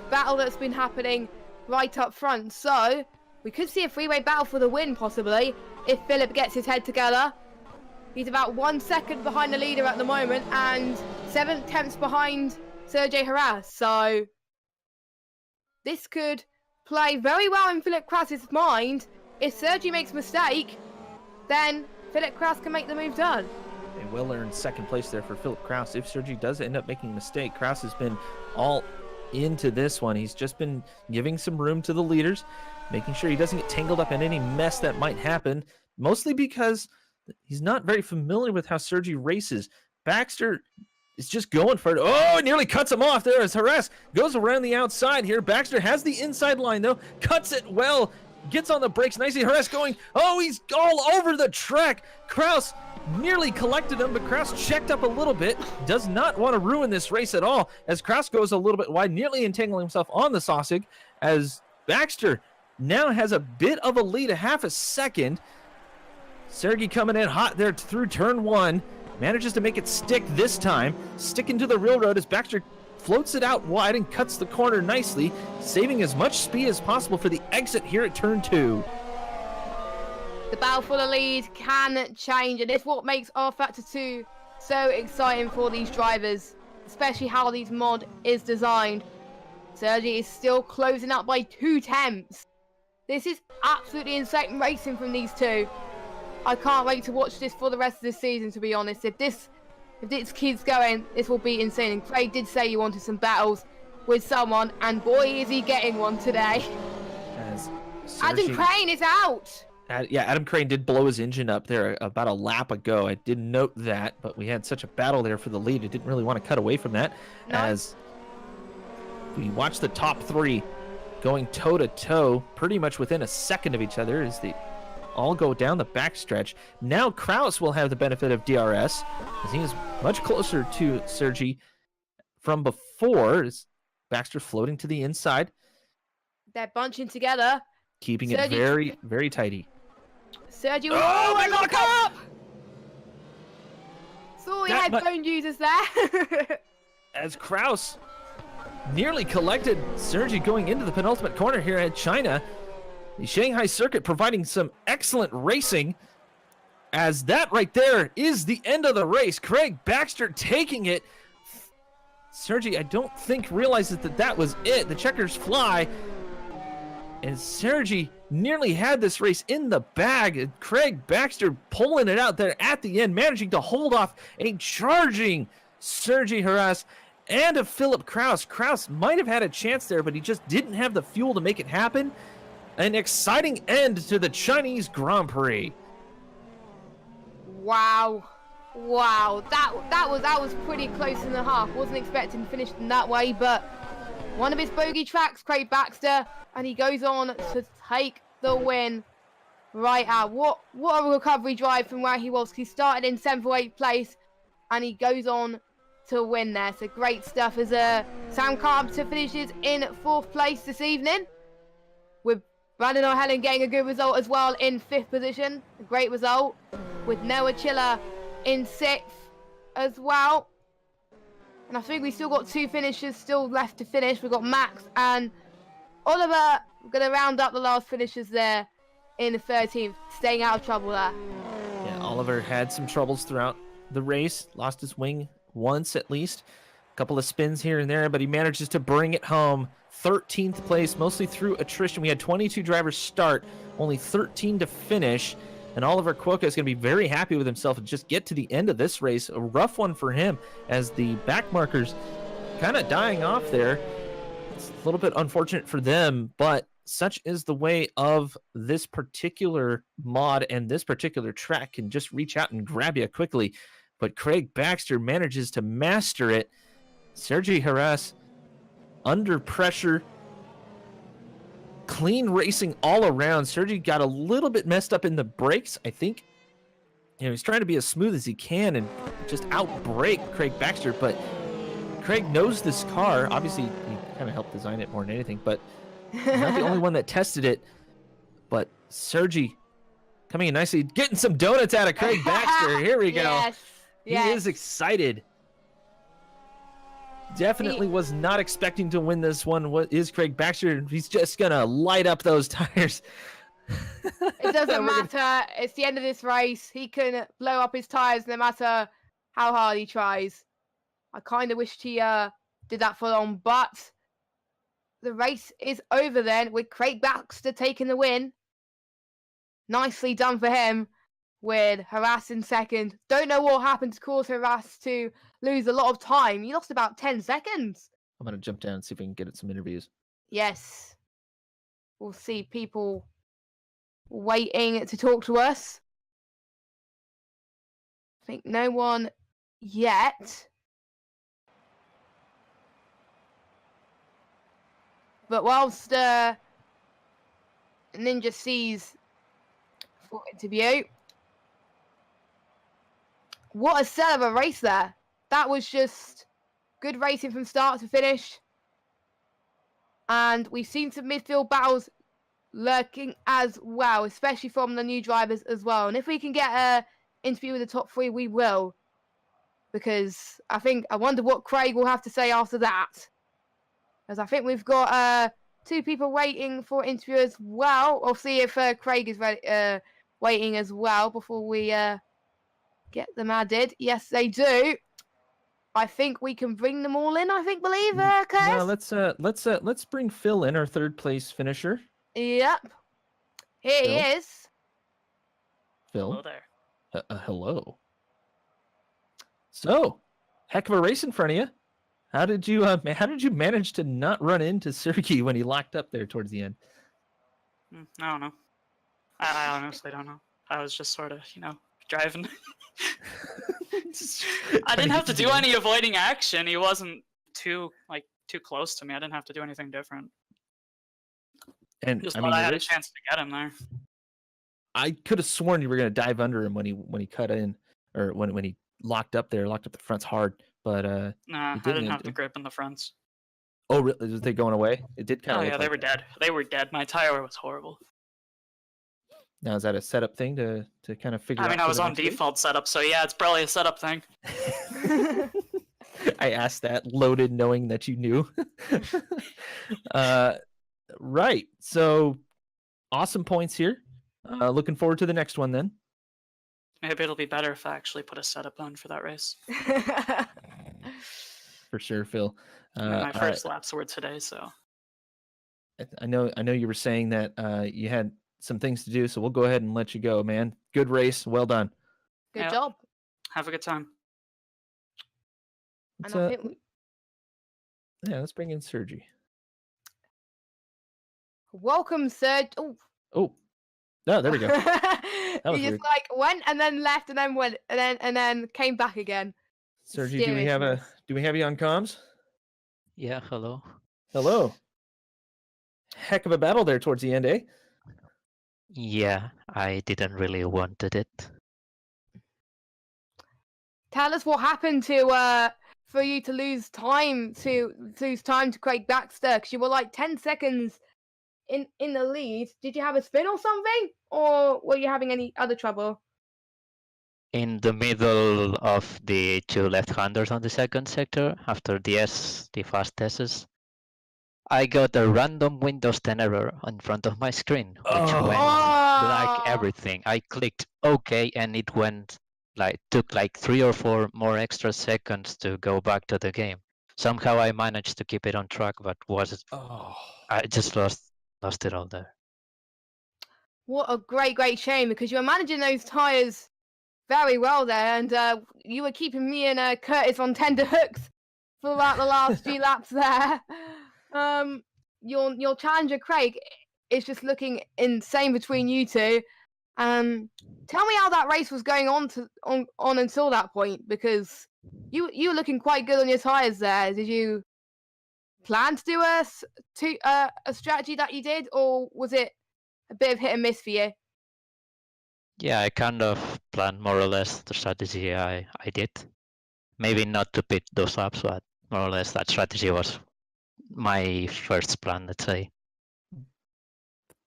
battle that's been happening right up front. So we could see a three-way battle for the win, possibly, if Philip gets his head together. He's about 1 second behind the leader at the moment, and 7/10 behind Sergei Harass. So this could play very well in Philip Kraus's mind. If Sergei makes a mistake, then Philip Kraus can make the move done. They will earn second place there for Philip Kraus. If Sergi does end up making a mistake, Kraus has been all into this one. He's just been giving some room to the leaders, making sure he doesn't get tangled up in any mess that might happen, mostly because he's not very familiar with how Sergi races. Baxter is just going for it. Oh, nearly cuts him off there as Harass goes around the outside here. Baxter has the inside line, though, cuts it well, gets on the brakes nicely. Harass going, oh, he's all over the track. Kraus nearly collected him, but Kraus checked up a little bit. Does not want to ruin this race at all, as Kraus goes a little bit wide, nearly entangling himself on the Sausage, as Baxter now has a bit of a lead, a half a second. Sergei coming in hot there through turn 1. Manages to make it stick this time. Sticking to the railroad as Baxter floats it out wide and cuts the corner nicely, saving as much speed as possible for the exit here at turn 2. The battle for the lead can change, and it's what makes rFactor2 so exciting for these drivers, especially how these mod is designed. Sergi is still closing up by 2/10. This is absolutely insane racing from these two. I can't wait to watch this for the rest of the season, to be honest. If this keeps going, this will be insane. And Craig did say he wanted some battles with someone, and boy is he getting one today. As Adam Crane is out. Yeah, Adam Crane did blow his engine up there about a lap ago. I did note that, but we had such a battle there for the lead. I didn't really want to cut away from that. No. As we watch the top 3 going toe-to-toe, pretty much within a second of each other as they all go down the backstretch. Now Kraus will have the benefit of DRS, as he is much closer to Sergi from before. As Baxter floating to the inside. They're bunching together. Keeping it very, very tighty. Sergi, oh, lock up! Sorry, headphone users there. As Kraus nearly collected Sergi going into the penultimate corner here at China. The Shanghai circuit providing some excellent racing, as that right there is the end of the race. Craig Baxter taking it. Sergi, I don't think, realizes that was it. The checkers fly. And Sergi nearly had this race in the bag. And Craig Baxter pulling it out there at the end, managing to hold off a charging Sergi Harass and a Philip Kraus. Kraus might have had a chance there, but he just didn't have the fuel to make it happen. An exciting end to the Chinese Grand Prix. Wow. That was pretty close in the half. Wasn't expecting to finish in that way, but one of his bogey tracks, Craig Baxter, and he goes on to take the win right out. What a recovery drive from where he was. He started in 7th or 8th place, and he goes on to win there. So great stuff as Sam Carpenter finishes in 4th place this evening, with Brandon O'Hanlon getting a good result as well in 5th position. A great result, with Noah Chiller in 6th as well. And I think we still got 2 finishers still left to finish. We've got Max and Oliver. We're going to round up the last finishers there in the 13th, staying out of trouble there. Yeah, Oliver had some troubles throughout the race, lost his wing once at least. A couple of spins here and there, but he manages to bring it home. 13th place, mostly through attrition. We had 22 drivers start, only 13 to finish. And Oliver Cuoca is going to be very happy with himself and just get to the end of this race. A rough one for him as the back markers kind of dying off there. It's a little bit unfortunate for them, but such is the way of this particular mod, and this particular track can just reach out and grab you quickly. But Craig Baxter manages to master it. Sergi Harras under pressure. Clean racing all around. Sergi got a little bit messed up in the brakes, I think. He's trying to be as smooth as he can and just outbrake Craig Baxter, but Craig knows this car. Obviously, he kind of helped design it more than anything, but he's not the only one that tested it. But Sergi coming in nicely, getting some donuts out of Craig Baxter. Here we go. Yes. He is excited. Definitely was not expecting to win this one. What is Craig Baxter? He's just gonna light up those tires. It doesn't matter. It's the end of this race. He can blow up his tires no matter how hard he tries. I kind of wished he did that for long, but the race is over then with Craig Baxter taking the win. Nicely done for him, with Harras in second. Don't know what happened to cause Harras to lose a lot of time. He lost about 10 seconds. I'm going to jump down and see if we can get some interviews. Yes. We'll see people waiting to talk to us. I think no one yet. But whilst Ninja sees for interview, what a set of a race there. That was just good racing from start to finish. And we've seen some midfield battles lurking as well, especially from the new drivers as well. And if we can get an interview with the top 3, we will. Because I wonder what Craig will have to say after that. Because I think we've got 2 people waiting for an interview as well. I'll see if Craig is ready, waiting as well before we get them added. Yes, they do. I think we can bring them all in. Believe Curtis? No, let's bring Phil in, our 3rd place finisher. Yep. Here Phil? he is. Phil. Hello there. Hello. So, heck of a race in front of you. How did you manage to not run into Sergey when he locked up there towards the end? I don't know. I honestly don't know. I was just sort of, driving. I didn't have to do any avoiding action. He wasn't too close to me. I didn't have to do anything different. And Just thought I had a chance to get him there. I could have sworn you were going to dive under him when he cut in, or when he locked up the fronts hard. But Nah, I didn't have the grip in the fronts. Oh, really? Was they going away? It did kind of. Oh yeah, they were dead. They were dead. My tire was horrible. Now is that a setup thing to kind of figure out? I mean, I was on default setup, so yeah, it's probably a setup thing. I asked that loaded, knowing that you knew. Right. So awesome points here. Looking forward to the next one then. Maybe it'll be better if I actually put a setup on for that race. For sure, Phil. My first laps were today, so. I know you were saying that you had some things to do, so we'll go ahead and let you go, man. Good race. Well done. Good job. Have a good time. And yeah, let's bring in Sergi. Welcome, Serge. Oh, no, there we go. He just went and then left and then went and then came back again. Sergi, do we have you on comms? Yeah, hello. Hello. Heck of a battle there towards the end, eh? Yeah, I didn't really wanted it. Tell us what happened to for you to lose time to Craig Baxter, because you were 10 seconds in the lead. Did you have a spin or something, or were you having any other trouble? in the middle of the two left-handers on the second sector, after the fast S's, I got a random Windows 10 error in front of my screen, which went like Oh, everything. I clicked OK, and it went took like 3 or 4 more extra seconds to go back to the game. Somehow I managed to keep it on track, but Oh. I just lost it all there. what a great shame, because you were managing those tyres very well there, and you were keeping me and Curtis on tender hooks for about the last few laps there. Your challenger Craig is just looking insane between you two. Tell me how that race was going on until that point, because you were looking quite good on your tyres there. Did you plan to do a strategy that you did, or was it a bit of hit and miss for you? Yeah, I kind of planned more or less the strategy I did. Maybe not to pit those laps, but more or less that strategy was my first plan, let's say.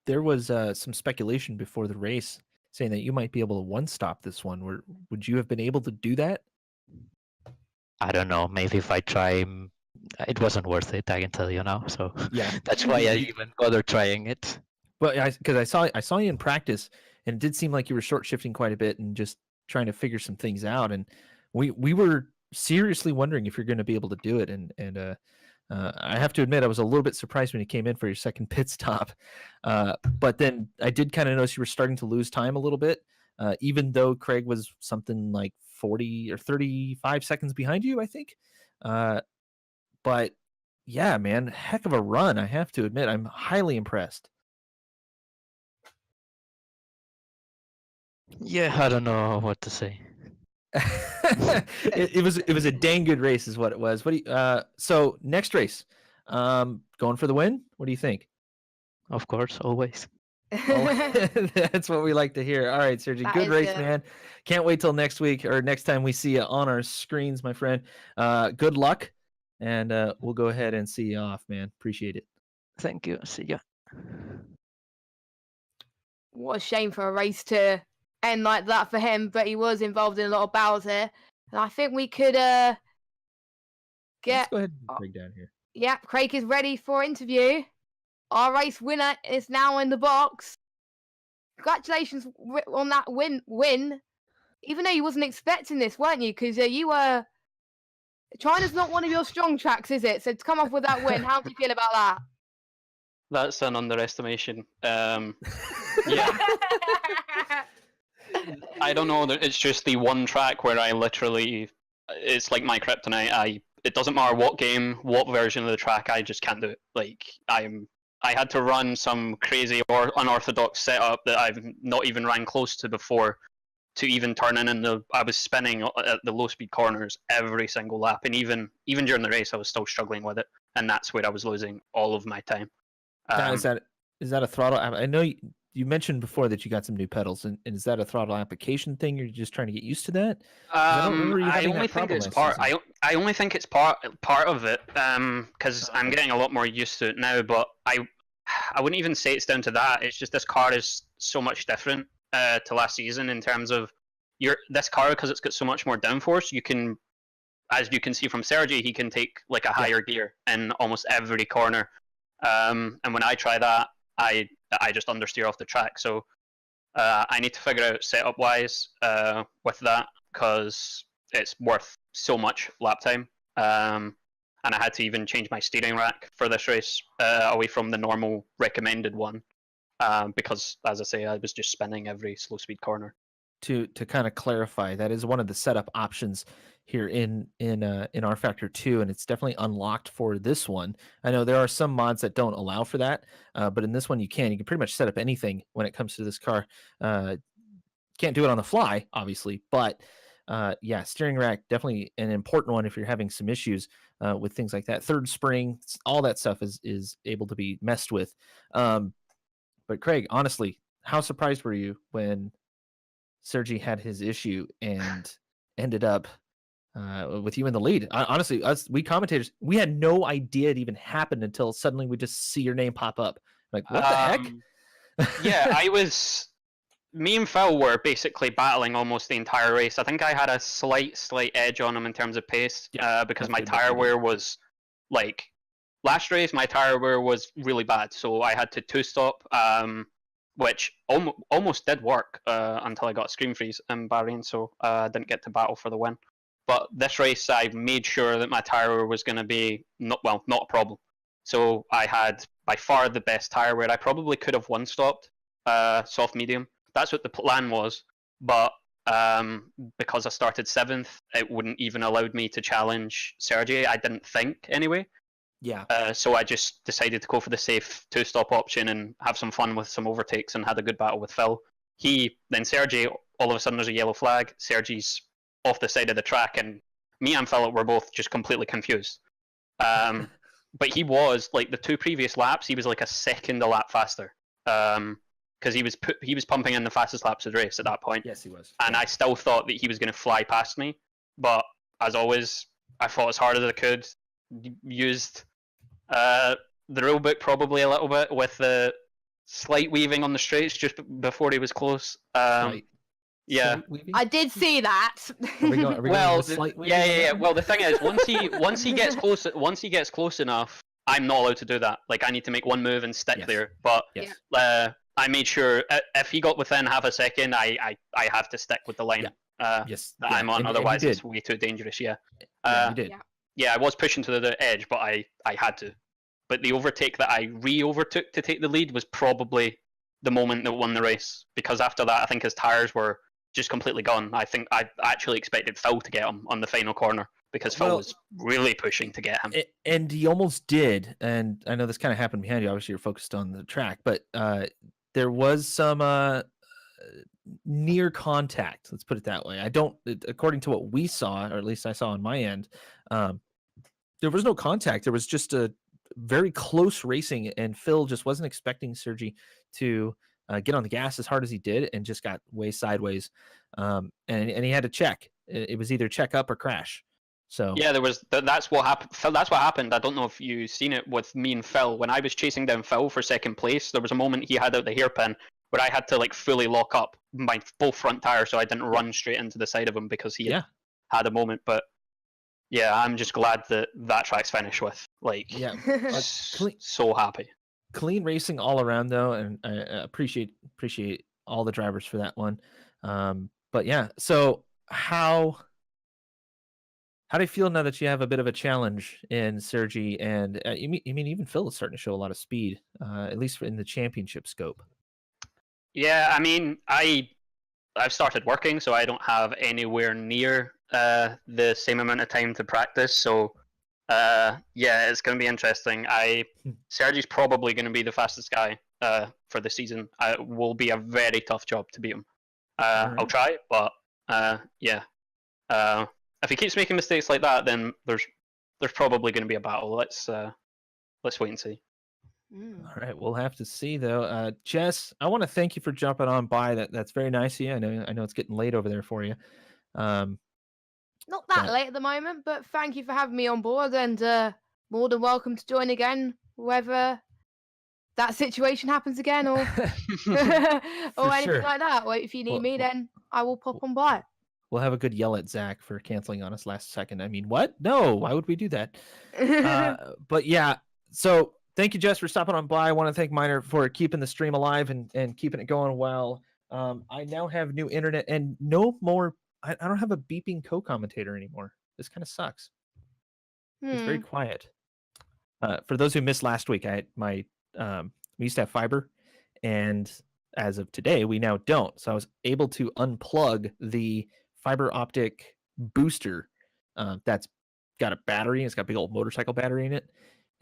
There was some speculation before the race saying that you might be able to one-stop this one. Would you have been able to do that? I don't know. Maybe if I try, it wasn't worth it. I can tell you now. So Yeah. that's why I even bothered trying it. Well, because I saw you in practice, and it did seem like you were short shifting quite a bit and just trying to figure some things out. And we were seriously wondering if you're going to be able to do it. And I have to admit, I was a little bit surprised when you came in for your second pit stop. But then I did kind of notice you were starting to lose time a little bit, even though Craig was something like 40 or 35 seconds behind you, I think. But yeah, man, heck of a run. I have to admit, I'm highly impressed. Yeah, I don't know what to say. it was a dang good race, is what it was. What do you, so next race, going for the win? What do you think? Of course, always. Oh, that's what we like to hear. All right, Sergi, That good is race, good. man. Can't wait till next week or next time we see you on our screens, my friend. Good luck, and we'll go ahead and see you off, man. Appreciate it. Thank you. See ya. What a shame for a race to end like that for him, but he was involved in a lot of battles here. And I think we could Let's get... go ahead and break down here. Yeah, Craig is ready for interview. Our race winner is now in the box. Congratulations on that win. Even though you wasn't expecting this, weren't you? Because you were... China's not one of your strong tracks, is it? So to come off with that win, how do you feel about that? That's an underestimation. Yeah, I don't know. It's just the one track where I literally, it's like my kryptonite. It doesn't matter what game, what version of the track, I just can't do it. Like I had to run some crazy or unorthodox setup that I've not even ran close to before to even turn in. And I was spinning at the low speed corners every single lap, and even during the race, I was still struggling with it, and that's where I was losing all of my time. Is that a throttle? I know you mentioned before that you got some new pedals, and is that a throttle application thing? You're just trying to get used to that? I only think it's part. I only think it's part of it, because I'm getting a lot more used to it now. But I wouldn't even say it's down to that. It's just this car is so much different to last season in terms of this car, because it's got so much more downforce. You can, as you can see from Sergi, he can take like a higher gear in almost every corner. And when I try that, I just understeer off the track. So I need to figure out setup wise with that, because it's worth so much lap time. And I had to even change my steering rack for this race away from the normal recommended one, because, as I say, I was just spinning every slow speed corner. To kind of clarify, that is one of the setup options here in rFactor2, and it's definitely unlocked for this one. I know there are some mods that don't allow for that, but in this one you can. You can pretty much set up anything when it comes to this car. Can't do it on the fly, obviously, but yeah, steering rack, definitely an important one if you're having some issues with things like that. Third spring, all that stuff is able to be messed with. But Craig, honestly, how surprised were you when Sergi had his issue and ended up with you in the lead? Honestly, we commentators, we had no idea it even happened until suddenly we just see your name pop up. Like, what the heck? Yeah, I was me and Phil were basically battling almost the entire race. I think I had a slight edge on him in terms of pace, because my tire wear was like last race. My tire wear was really bad, so I had to two-stop, which almost did work until I got a screen freeze in Bahrain, so I didn't get to battle for the win. But this race, I made sure that my tire wear was going to be not a problem. So I had by far the best tire wear. I probably could have one-stopped soft medium. That's what the plan was, but because I started 7th, it wouldn't even allowed me to challenge Sergey. I didn't think anyway. Yeah. So I just decided to go for the safe two-stop option and have some fun with some overtakes and had a good battle with Phil. Then Sergey, all of a sudden there's a yellow flag. Sergey's off the side of the track, and me and Phil were both just completely confused. But he was, like, the 2 previous laps, he was like a second a lap faster. Because he was pumping in the fastest laps of the race at that point. Yes, he was. And I still thought that he was going to fly past me. But as always, I fought as hard as I could. Used the rulebook probably a little bit with the slight weaving on the straights just before he was close. Right. Yeah. I did see that. Are we going Well, with slight yeah. Well, the thing is, once he gets close enough, I'm not allowed to do that. Like, I need to make one move and stick there. But I made sure if he got within half a second, I have to stick with the line that I'm on. Otherwise, it's way too dangerous. Yeah. You did. Yeah, I was pushing to the edge, but I had to. But the overtake that I re-overtook to take the lead was probably the moment that won the race. Because after that, I think his tires were just completely gone. I think I actually expected Phil to get him on the final corner, because Phil was really pushing to get him. And he almost did. And I know this kind of happened behind you. Obviously, you're focused on the track, but there was some near contact. Let's put it that way. According to what we saw, or at least I saw on my end, there was no contact. There was just a very close racing, and Phil just wasn't expecting Sergey to get on the gas as hard as he did, and just got way sideways. And he had to check. It was either check up or crash. So yeah, that's what happened. That's what happened. I don't know if you've seen it with me and Phil. When I was chasing down Phil for second place, there was a moment he had out the hairpin where I had to like fully lock up my full front tire so I didn't run straight into the side of him, because he had a moment. But yeah, I'm just glad that track's finished with. Like, so happy. Clean racing all around though, and I appreciate all the drivers for that one. But yeah, so how do you feel now that you have a bit of a challenge in Sergey, and you mean even Phil is starting to show a lot of speed, at least in the championship scope? Yeah, I mean, I've started working, so I don't have anywhere near the same amount of time to practice. So it's going to be interesting. Sergey's probably going to be the fastest guy for the season. It will be a very tough job to beat him. Right. I'll try, but if he keeps making mistakes like that, then there's probably going to be a battle. Let's wait and see. All right, we'll have to see though. Jess, I want to thank you for jumping on by. That's very nice of you. I know it's getting late over there for you. Not that late at the moment, but thank you for having me on board, and more than welcome to join again, whether that situation happens again or or anything like that. Or if you need me, then I will pop on by. We'll have a good yell at Zach for canceling on us last second. I mean, what? No, why would we do that? But yeah, so thank you, Jess, for stopping on by. I want to thank Miner for keeping the stream alive and keeping it going well. I now have new internet and no more. I don't have a beeping co-commentator anymore. This kind of sucks. It's very quiet. For those who missed last week, we used to have fiber, and as of today, we now don't. So I was able to unplug the fiber optic booster that's got a battery. It's got a big old motorcycle battery in it.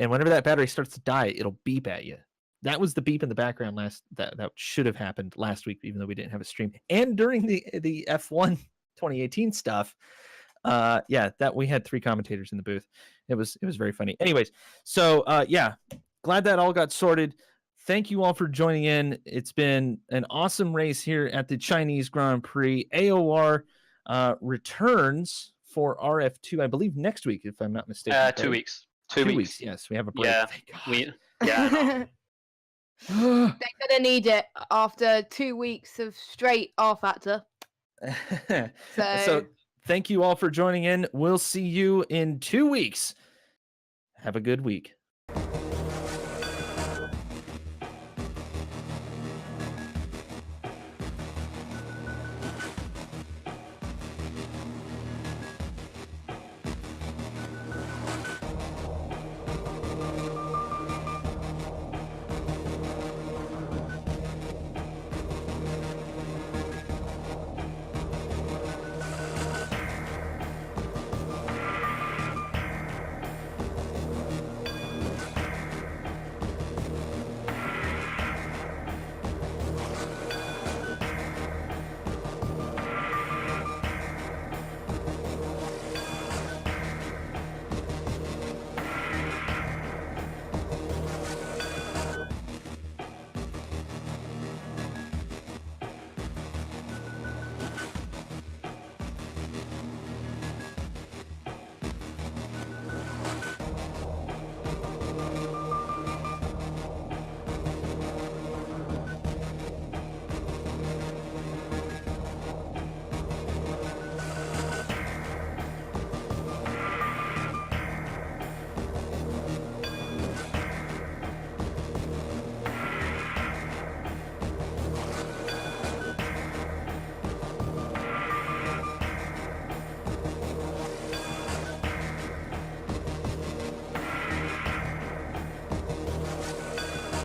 And whenever that battery starts to die, it'll beep at you. That was the beep in the background that should have happened last week, even though we didn't have a stream. And during the F1 2018 stuff, that we had 3 commentators in the booth. It was very funny. Anyways, so glad that all got sorted. Thank you all for joining in. It's been an awesome race here at the Chinese Grand Prix. AOR returns for RF2, I believe, next week, if I'm not mistaken. 2 weeks. 2 weeks. Yes, we have a break. Yeah, They're gonna need it after 2 weeks of straight rFactor. So thank you all for joining in. We'll see you in 2 weeks. Have a good week.